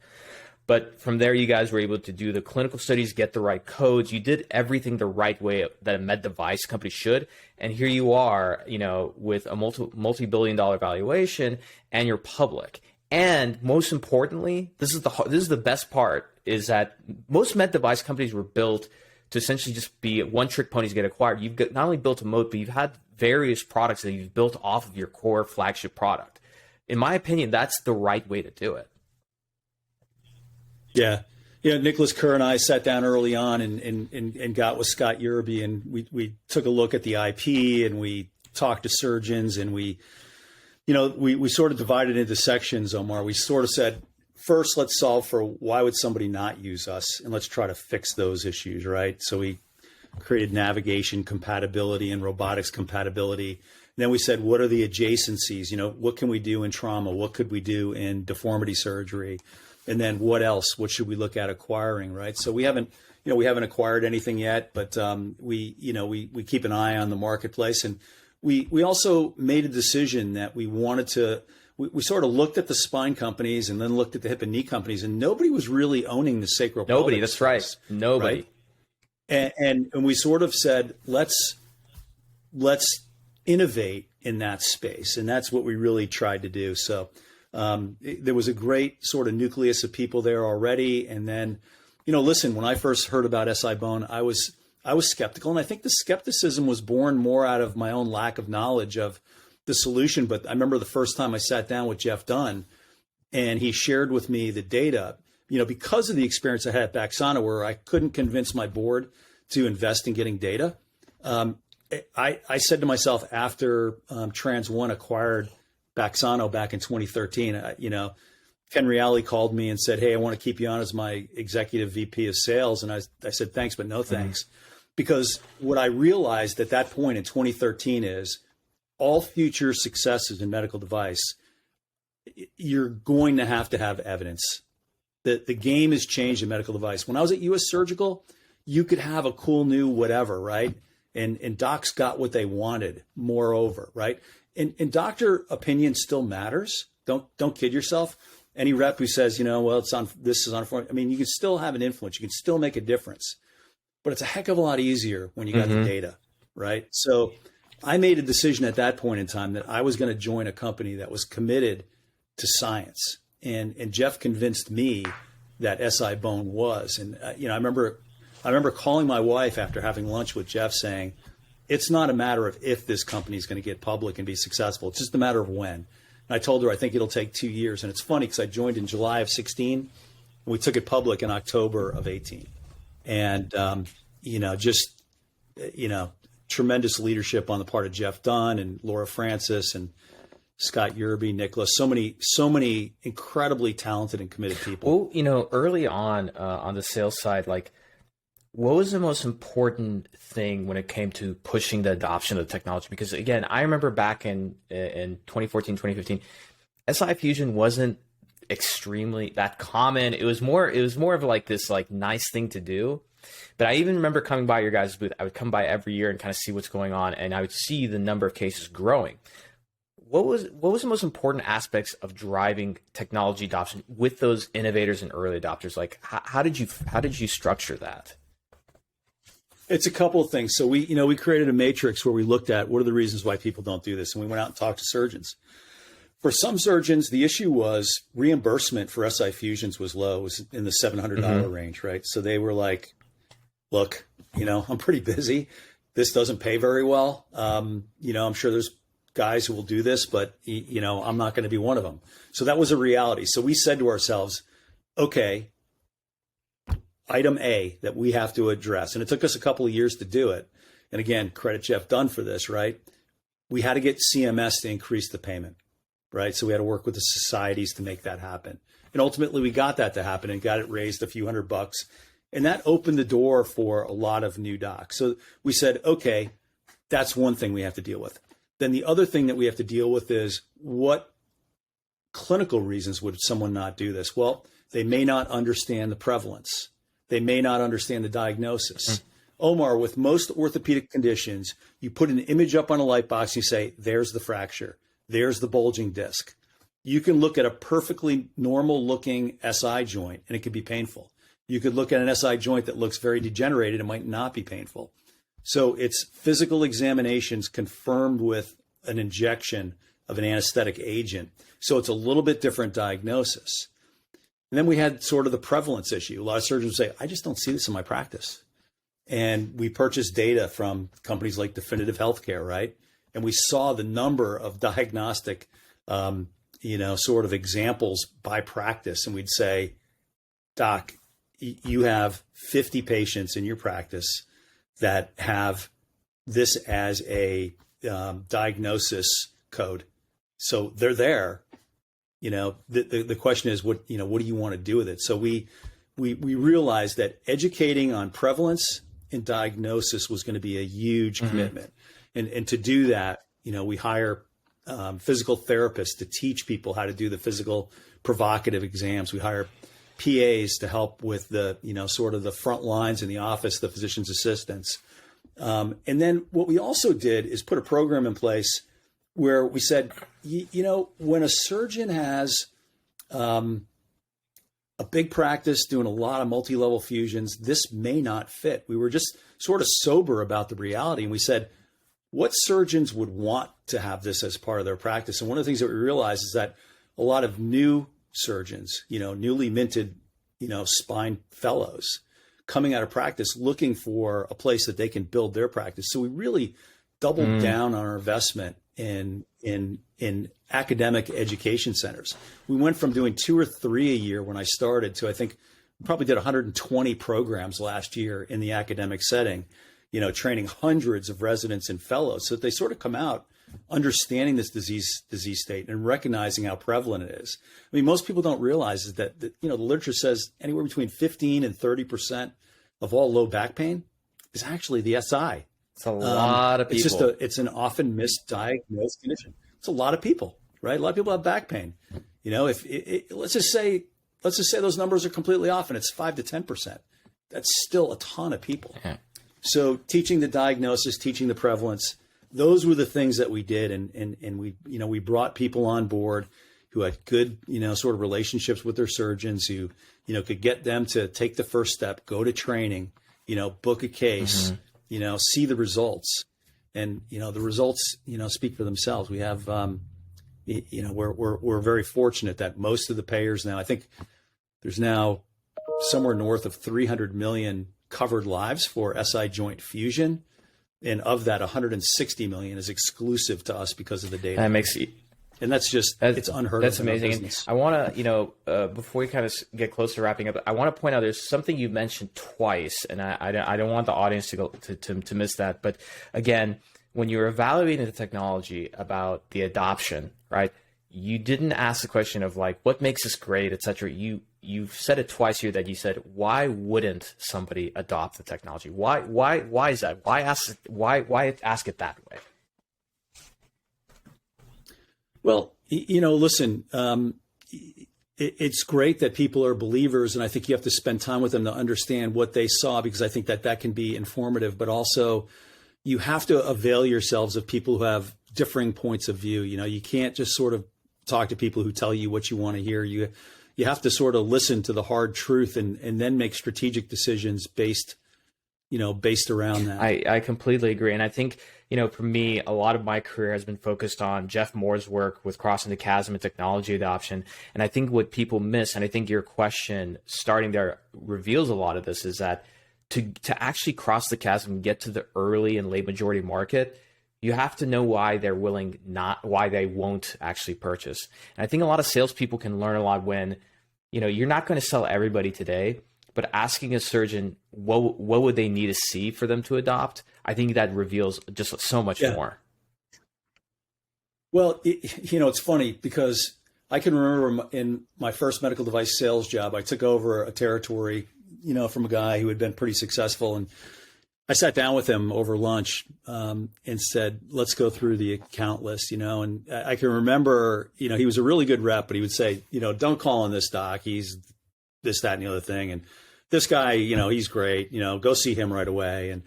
But from there, you guys were able to do the clinical studies, get the right codes. You did everything the right way that a med device company should. And here you are, with a multi-billion-dollar valuation, and you're public. And most importantly, this is the best part, is that most med device companies were built to essentially just be one-trick ponies, get acquired. You've not only built a moat, but you've had various products that you've built off of your core flagship product. In my opinion, that's the right way to do it. Yeah. Nicholas Kerr and I sat down early on and got with Scott Yerby, and we took a look at the IP, and we talked to surgeons, and we sort of divided into sections, Omar. We sort of said, first, let's solve for why would somebody not use us, and let's try to fix those issues, right? So we created navigation compatibility and robotics compatibility. And then we said, what are the adjacencies? What can we do in trauma? What could we do in deformity surgery? And then what else? What should we look at acquiring, right? So we haven't acquired anything yet, but we keep an eye on the marketplace. And we also made a decision that we wanted to, we sort of looked at the spine companies and then looked at the hip and knee companies, and nobody was really owning the sacropelvic. Nobody, that's right. Nobody. Right? And we sort of said, let's innovate in that space. And that's what we really tried to do. So there was a great sort of nucleus of people there already. And then, listen, when I first heard about SI-BONE, I was skeptical. And I think the skepticism was born more out of my own lack of knowledge of the solution. But I remember the first time I sat down with Jeff Dunn, and he shared with me the data, because of the experience I had at Baxano, where I couldn't convince my board to invest in getting data. I said to myself, after Trans One acquired Baxano back in 2013, Ken Reale called me and said, hey, I want to keep you on as my executive VP of sales. And I said, thanks, but no thanks. Because what I realized at that point in 2013 is all future successes in medical device, you're going to have evidence. The game has changed in medical device. When I was at US Surgical, you could have a cool new whatever, right? And docs got what they wanted, moreover, right? And doctor opinion still matters. Don't kid yourself. Any rep who says, well, this is on form. I mean, you can still have an influence. You can still make a difference. but it's a heck of a lot easier when you got the data, right? So I made a decision at that point in time that I was going to join a company that was committed to science. And Jeff convinced me that SI-BONE was. And, I remember calling my wife after having lunch with Jeff saying, it's not a matter of if this company is going to get public and be successful. It's just a matter of when. And I told her, I think it'll take 2 years. And it's funny because I joined in July of 16 and we took it public in October of 18. And, tremendous leadership on the part of Jeff Dunn and Laura Francis and Scott Yerby, Nicholas, so many incredibly talented and committed people. Well, early on the sales side, like, what was the most important thing when it came to pushing the adoption of the technology? Because again, I remember back in 2014, 2015, SI Fusion wasn't extremely that common. It was more of like this like nice thing to do. But I even remember coming by your guys' booth. I would come by every year and kind of see what's going on, and I would see the number of cases growing. What was the most important aspects of driving technology adoption with those innovators and early adopters? Like, how did you structure that? It's a couple of things. So we created a matrix where we looked at what are the reasons why people don't do this, and we went out and talked to surgeons. For some surgeons, the issue was reimbursement for SI fusions was low, it was in the $700 range, right? So they were like, look, I'm pretty busy. This doesn't pay very well. I'm sure there's guys who will do this, but I'm not going to be one of them. So that was a reality. So we said to ourselves, okay, item A that we have to address, and it took us a couple of years to do it. And again, credit Jeff Dunn for this, right? We had to get CMS to increase the payment, right? So we had to work with the societies to make that happen. And ultimately we got that to happen and got it raised a few $100. And that opened the door for a lot of new docs. So we said, okay, that's one thing we have to deal with. Then the other thing that we have to deal with is what clinical reasons would someone not do this? Well, they may not understand the prevalence. They may not understand the diagnosis. Omar, with most orthopedic conditions, you put an image up on a light box, you say, there's the fracture, there's the bulging disc. You can look at a perfectly normal looking SI joint and it could be painful. You could look at an SI joint that looks very degenerated. It might not be painful. So it's physical examinations confirmed with an injection of an anesthetic agent. So it's a little bit different diagnosis. And then we had sort of the prevalence issue. A lot of surgeons say, I just don't see this in my practice. And we purchased data from companies like Definitive Healthcare, right? And we saw the number of diagnostic, sort of examples by practice. And we'd say, Doc, you have 50 patients in your practice that have this as a diagnosis code. So they're there. The question is, what do you want to do with it? So we realized that educating on prevalence and diagnosis was going to be a huge commitment. And to do that, we hire physical therapists to teach people how to do the physical provocative exams. We hire PAs to help with the, sort of the front lines in the office, the physician's assistants. And then what we also did is put a program in place where we said, when a surgeon has a big practice doing a lot of multi-level fusions, this may not fit. We were just sort of sober about the reality. And we said, what surgeons would want to have this as part of their practice? And one of the things that we realized is that a lot of new surgeons, newly minted, spine fellows coming out of practice looking for a place that they can build their practice. So we really doubled down on our investment in academic education centers. We went from doing 2 or 3 a year when I started to, I think we probably did 120 programs last year in the academic setting, training hundreds of residents and fellows so that they sort of come out understanding this disease state and recognizing how prevalent it is. I mean, most people don't realize is that the literature says anywhere between 15 and 30% of all low back pain is actually the SI. It's a lot of people. It's an often misdiagnosed condition. It's a lot of people, right? A lot of people have back pain. Let's just say those numbers are completely off and it's 5 to 10%. That's still a ton of people. Yeah. So teaching the diagnosis, teaching the prevalence, those were the things that we did. And we brought people on board who had good, sort of relationships with their surgeons who, could get them to take the first step, go to training, book a case, see the results, and, the results, speak for themselves. We have, we're very fortunate that most of the payers now, I think there's now somewhere north of 300 million covered lives for SI joint fusion. And of that, 160 million is exclusive to us because of the data. That makes and that's it's unheard of. That's amazing. And I want to, before we kind of get close to wrapping up, I want to point out there's something you mentioned twice, and I don't want the audience to miss that. But again, when you're evaluating the technology about the adoption, right? You didn't ask the question of like, what makes this great, et cetera. You've said it twice here that you said, why wouldn't somebody adopt the technology? Why is that? Why ask it that way? Well, listen, it's great that people are believers, and I think you have to spend time with them to understand what they saw, because I think that can be informative, but also you have to avail yourselves of people who have differing points of view. You can't just sort of talk to people who tell you what you want to hear. You have to sort of listen to the hard truth and then make strategic decisions based around that. I completely agree. And I think, for me, a lot of my career has been focused on Jeff Moore's work with crossing the chasm in technology adoption. And I think what people miss, and I think your question starting there reveals a lot of this, is that to actually cross the chasm and get to the early and late majority market, you have to know why they won't actually purchase. And I think a lot of salespeople can learn a lot when, you're not going to sell everybody today, but asking a surgeon, what would they need to see for them to adopt? I think that reveals just so much more. Well, it's funny because I can remember in my first medical device sales job, I took over a territory, from a guy who had been pretty successful. And I sat down with him over lunch and said, let's go through the account list, and I can remember, he was a really good rep, but he would say, don't call on this doc. He's this, that, and the other thing. And this guy, he's great, go see him right away. And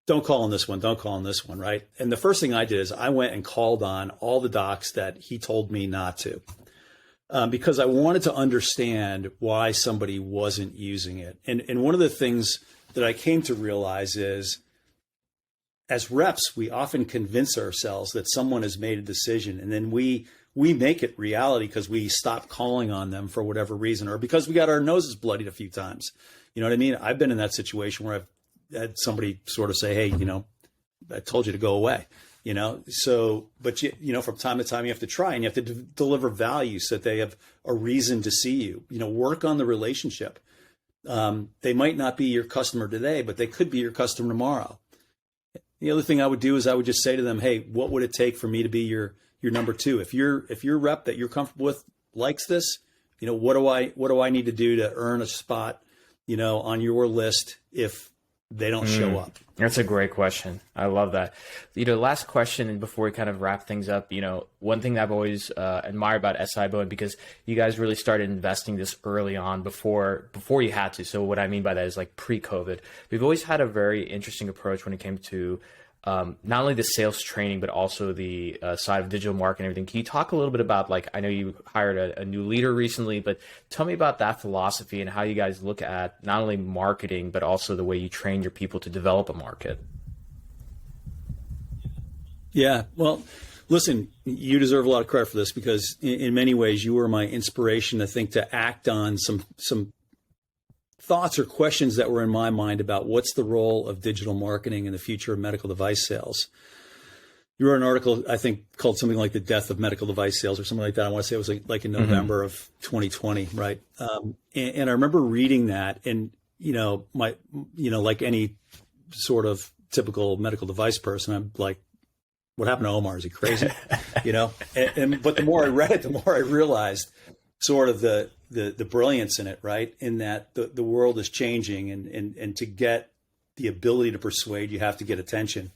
don't call on this one. Don't call on this one. Right. And the first thing I did is I went and called on all the docs that he told me not to, because I wanted to understand why somebody wasn't using it. And one of the things that I came to realize is, as reps, we often convince ourselves that someone has made a decision, and then we make it reality because we stop calling on them for whatever reason, or because we got our noses bloodied a few times. You know what I mean? I've been in that situation where I've had somebody sort of say, hey, I told you to go away, so, but from time to time you have to try, and you have to deliver value so that they have a reason to see you, work on the relationship. They might not be your customer today, but they could be your customer tomorrow. The other thing I would do is I would just say to them, hey, what would it take for me to be your number two? If your rep that you're comfortable with likes this, what do I need to do to earn a spot, on your list if they don't show up? That's a great question. I love that. Last question, and before we kind of wrap things up, one thing that I've always admired about SI-BONE, because you guys really started investing this early on before you had to. So what I mean by that is like pre-COVID. We've always had a very interesting approach when it came to not only the sales training, but also the side of digital marketing and everything. Can you talk a little bit about, like, I know you hired a new leader recently, but tell me about that philosophy and how you guys look at not only marketing, but also the way you train your people to develop a market. Yeah, well, listen, you deserve a lot of credit for this, because in many ways you were my inspiration to act on some thoughts or questions that were in my mind about what's the role of digital marketing in the future of medical device sales. You wrote an article, I think, called something like "The Death of Medical Device Sales" or something like that. I want to say it was like in November of 2020, right? And I remember reading that, and like any sort of typical medical device person, I'm like, what happened to Omar? Is he crazy? But the more I read it, the more I realized sort of the brilliance in it, right? In that the world is changing, and to get the ability to persuade, you have to get attention.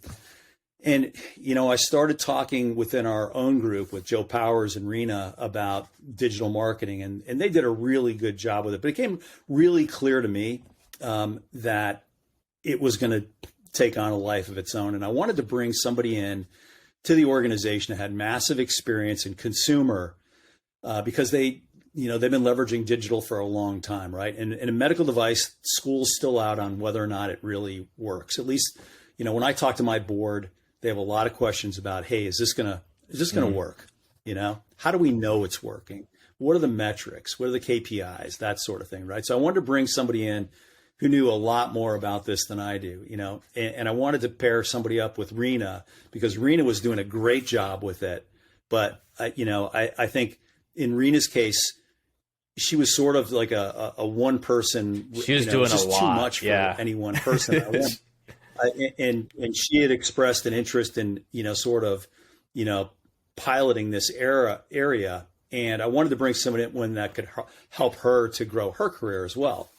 And, I started talking within our own group with Joe Powers and Rena about digital marketing, and they did a really good job with it. But it became really clear to me that it was going to take on a life of its own. And I wanted to bring somebody in to the organization that had massive experience in consumer, because they they've been leveraging digital for a long time, right? And in a medical device, school's still out on whether or not it really works. At least, when I talk to my board, they have a lot of questions about, hey, is this gonna work? How do we know it's working? What are the metrics? What are the KPIs? That sort of thing, right? So I wanted to bring somebody in who knew a lot more about this than I do, and I wanted to pair somebody up with Rena because Rena was doing a great job with it. But, I think in Rena's case, she was sort of like a one person. She was doing a lot. Too much for any one person. And she had expressed an interest in, piloting this area. And I wanted to bring someone in that could help her to grow her career as well.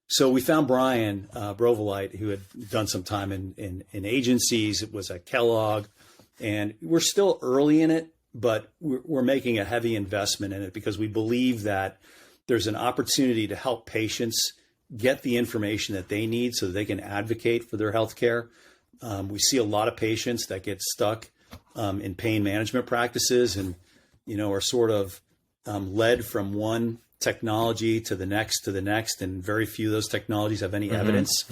So we found Brian Brovelite, who had done some time in agencies. It was at Kellogg, and we're still early in it, but we're making a heavy investment in it because we believe that there's an opportunity to help patients get the information that they need so that they can advocate for their health care. We see a lot of patients that get stuck in pain management practices and, are sort of led from one technology to the next, and very few of those technologies have any evidence.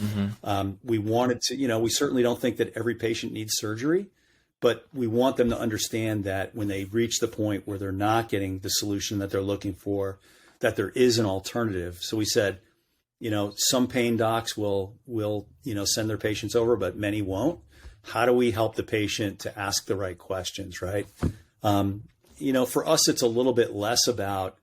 We wanted to, we certainly don't think that every patient needs surgery, but we want them to understand that when they reach the point where they're not getting the solution that they're looking for, that there is an alternative. So we said, some pain docs will send their patients over, but many won't. How do we help the patient to ask the right questions, right? For us, it's a little bit less about,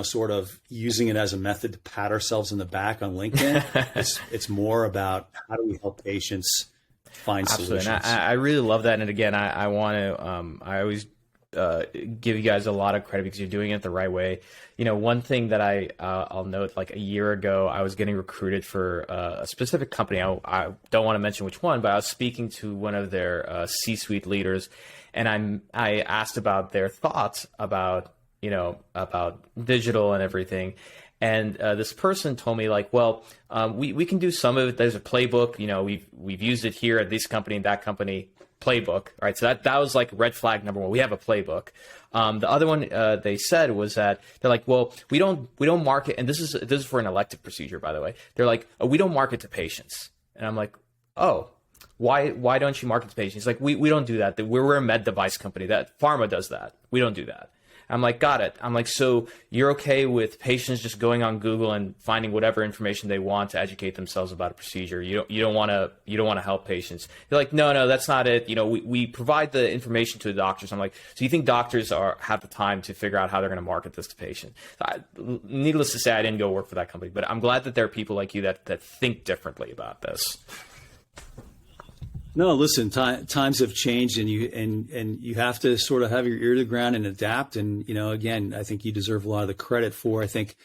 sort of using it as a method to pat ourselves in the back on LinkedIn. It's more about how do we help patients find solutions. And I really love that. And again, I want to, I always give you guys a lot of credit because you're doing it the right way. One thing that I'll note, like a year ago, I was getting recruited for a specific company. I don't want to mention which one, but I was speaking to one of their C-suite leaders, and I asked about their thoughts about digital and everything. And this person told me we can do some of it. There's a playbook, we've used it here at this company and that company. Playbook. All right. So that was like red flag number one. We have a playbook. The other one they said was that they're like, well, we don't market. And this is for an elective procedure, by the way. They're like, oh, we don't market to patients. And I'm like, oh, why don't you market to patients? He's like, we don't do that. We're a med device company. That pharma does that. We don't do that. I'm like, got it. I'm like, so you're okay with patients just going on Google and finding whatever information they want to educate themselves about a procedure? You don't want to help patients. They're like, no, that's not it. We provide the information to the doctors. I'm like, so you think doctors have the time to figure out how they're going to market this to patients? Needless to say, I didn't go work for that company, but I'm glad that there are people like you that think differently about this. No, listen, times have changed, and you have to sort of have your ear to the ground and adapt. And, again, I think you deserve a lot of the credit for, I think,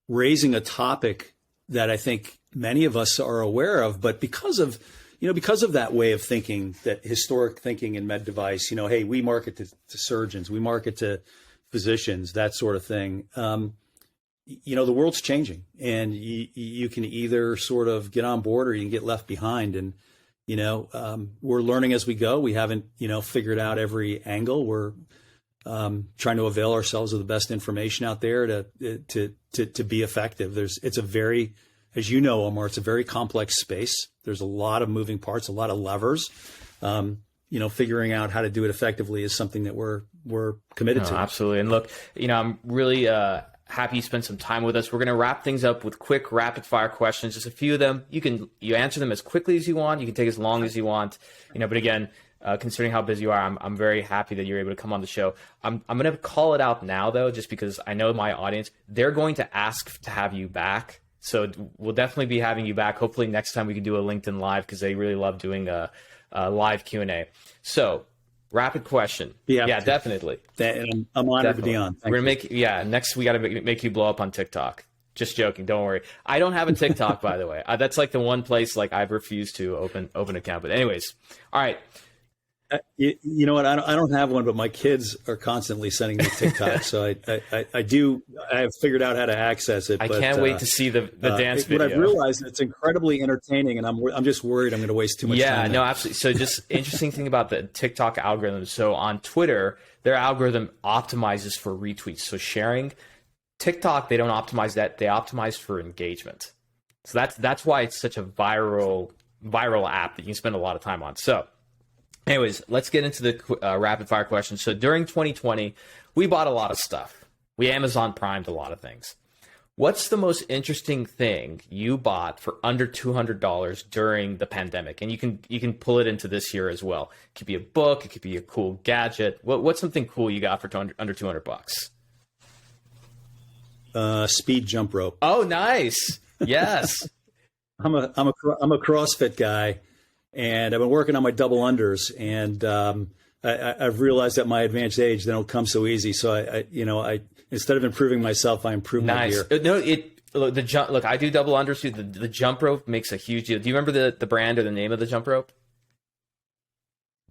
raising a topic that I think many of us are aware of, but because of that way of thinking, that historic thinking in med device, hey, we market to surgeons, we market to physicians, that sort of thing. The world's changing, and you can either sort of get on board or you can get left behind. And we're learning as we go. We haven't, figured out every angle. We're trying to avail ourselves of the best information out there to be effective. It's a very, as you know, Omar, it's a very complex space. There's a lot of moving parts, a lot of levers. Figuring out how to do it effectively is something that we're committed to. Absolutely. And look, I'm really happy you spent some time with us. We're going to wrap things up with quick rapid fire questions, just a few of them. You answer them as quickly as you want. You can take as long as you want, but again, considering how busy you are, I'm very happy that you're able to come on the show. I'm going to call it out now though, just because I know my audience, they're going to ask to have you back. So we'll definitely be having you back. Hopefully next time we can do a LinkedIn Live because they really love doing a live Q&A. So rapid question. Yeah, definitely. I'm honored to be on. We're going to next we got to make you blow up on TikTok. Just joking. Don't worry. I don't have a TikTok, by the way. That's like the one place I've refused to open an account. But anyways, all right. You know what? I don't have one, but my kids are constantly sending me TikTok. So I have figured out how to access it. I can't wait to see the dance video. But I've realized it's incredibly entertaining, and I'm just worried I'm going to waste too much time. Yeah, no, absolutely. So just interesting thing about the TikTok algorithm. So on Twitter, their algorithm optimizes for retweets. So sharing TikTok, they don't optimize that. They optimize for engagement. So that's why it's such a viral app that you can spend a lot of time on. So anyways, let's get into the rapid fire questions. So during 2020, we bought a lot of stuff. We Amazon Primed a lot of things. What's the most interesting thing you bought for under $200 during the pandemic? And you can pull it into this year as well. It could be a book. It could be a cool gadget. What's something cool you got for under $200? Speed jump rope. Oh, nice. Yes. I'm a CrossFit guy, and I've been working on my double unders, and I've realized at my advanced age they don't come so easy. So I instead of improving myself, I improve my gear. No, the jump. Look, I do double unders too. The jump rope makes a huge deal. Do you remember the brand or the name of the jump rope?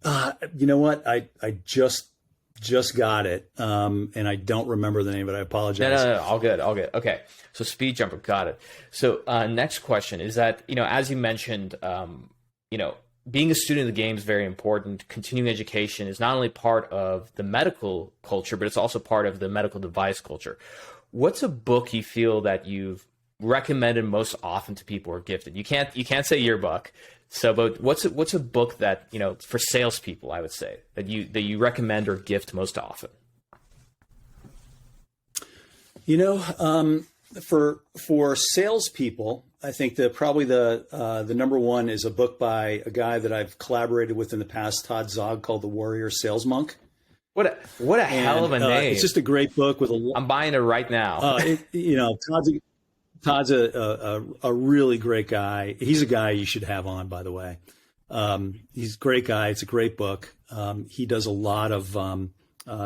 You know what? I just got it, and I don't remember the name, but I apologize. No, all good. Okay, so speed jumper, got it. So next question is that, as you mentioned, being a student of the game is very important. Continuing education is not only part of the medical culture, but it's also part of the medical device culture. What's a book you feel that you've recommended most often to people or gifted? You can't say yearbook. So, but what's a book that, for salespeople, I would say, that you recommend or gift most often? For salespeople, I think probably the number one is a book by a guy that I've collaborated with in the past, Todd Zog, called The Warrior Sales Monk. What a hell of a name! It's just a great bock with I'm buying it right now. Todd's a really great guy. He's a guy you should have on, by the way. He's a great guy. It's a great book. He does a lot of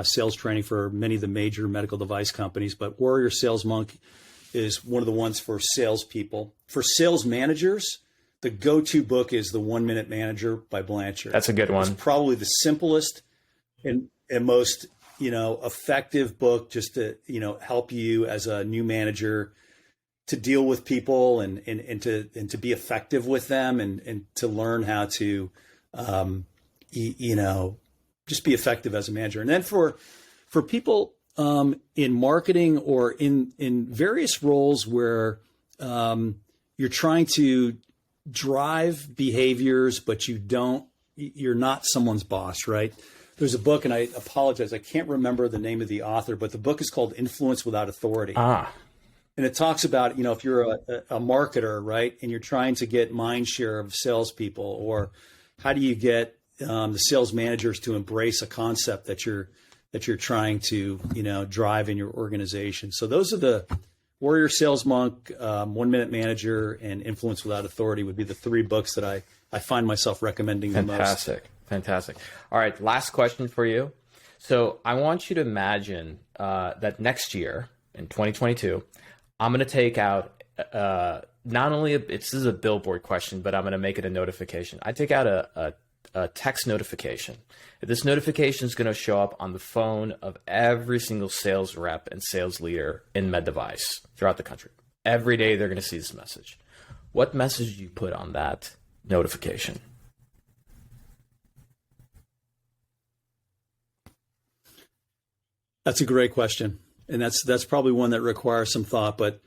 sales training for many of the major medical device companies, but Warrior Sales Monk is one of the ones for salespeople. For sales managers, the go-to book is The 1 Minute Manager by Blanchard. That's a good one. It's probably the simplest and most effective book just to help you as a new manager to deal with people and to be effective with them and to learn how to just be effective as a manager. And then for people in marketing or in various roles where you're trying to drive behaviors, but you're not someone's boss, right? There's a book, and I apologize, I can't remember the name of the author, but the book is called Influence Without Authority. And it talks about, if you're a marketer, right, and you're trying to get mind share of salespeople, or how do you get the sales managers to embrace a concept that you're trying to, drive in your organization. So those are the Warrior Sales Monk, 1 Minute Manager, and Influence Without Authority would be the three books that I find myself recommending the most. Fantastic. All right, last question for you. So I want you to imagine that next year in 2022, I'm going to take out not only this is a billboard question, but I'm going to make it a notification. I take out a text notification. This notification is going to show up on the phone of every single sales rep and sales leader in med device throughout the country. Every day they're going to see this message. What message do you put on that notification? That's a great question. And that's probably one that requires some thought. But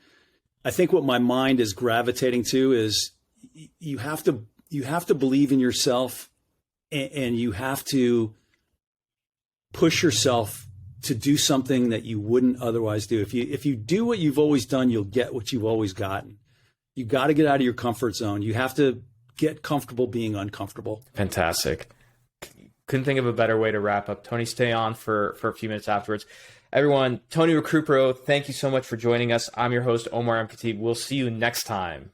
I think what my mind is gravitating to is you have to believe in yourself, and you have to push yourself to do something that you wouldn't otherwise do. If you do what you've always done, you'll get what you've always gotten. You got to get out of your comfort zone. You have to get comfortable being uncomfortable. Fantastic. Couldn't think of a better way to wrap up. Tony, stay on for a few minutes afterwards. Everyone, Tony Recupero, thank you so much for joining us. I'm your host, Omar Khateeb. We'll see you next time.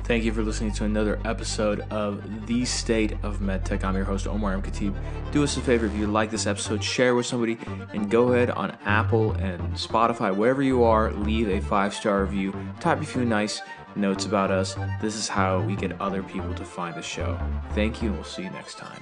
Thank you for listening to another episode of The State of MedTech. I'm your host, Omar Khateeb. Do us a favor, if you like this episode, share with somebody, and go ahead on Apple and Spotify, wherever you are, leave a 5-star review, type a few nice notes about us. This is how we get other people to find the show. Thank you, and we'll see you next time.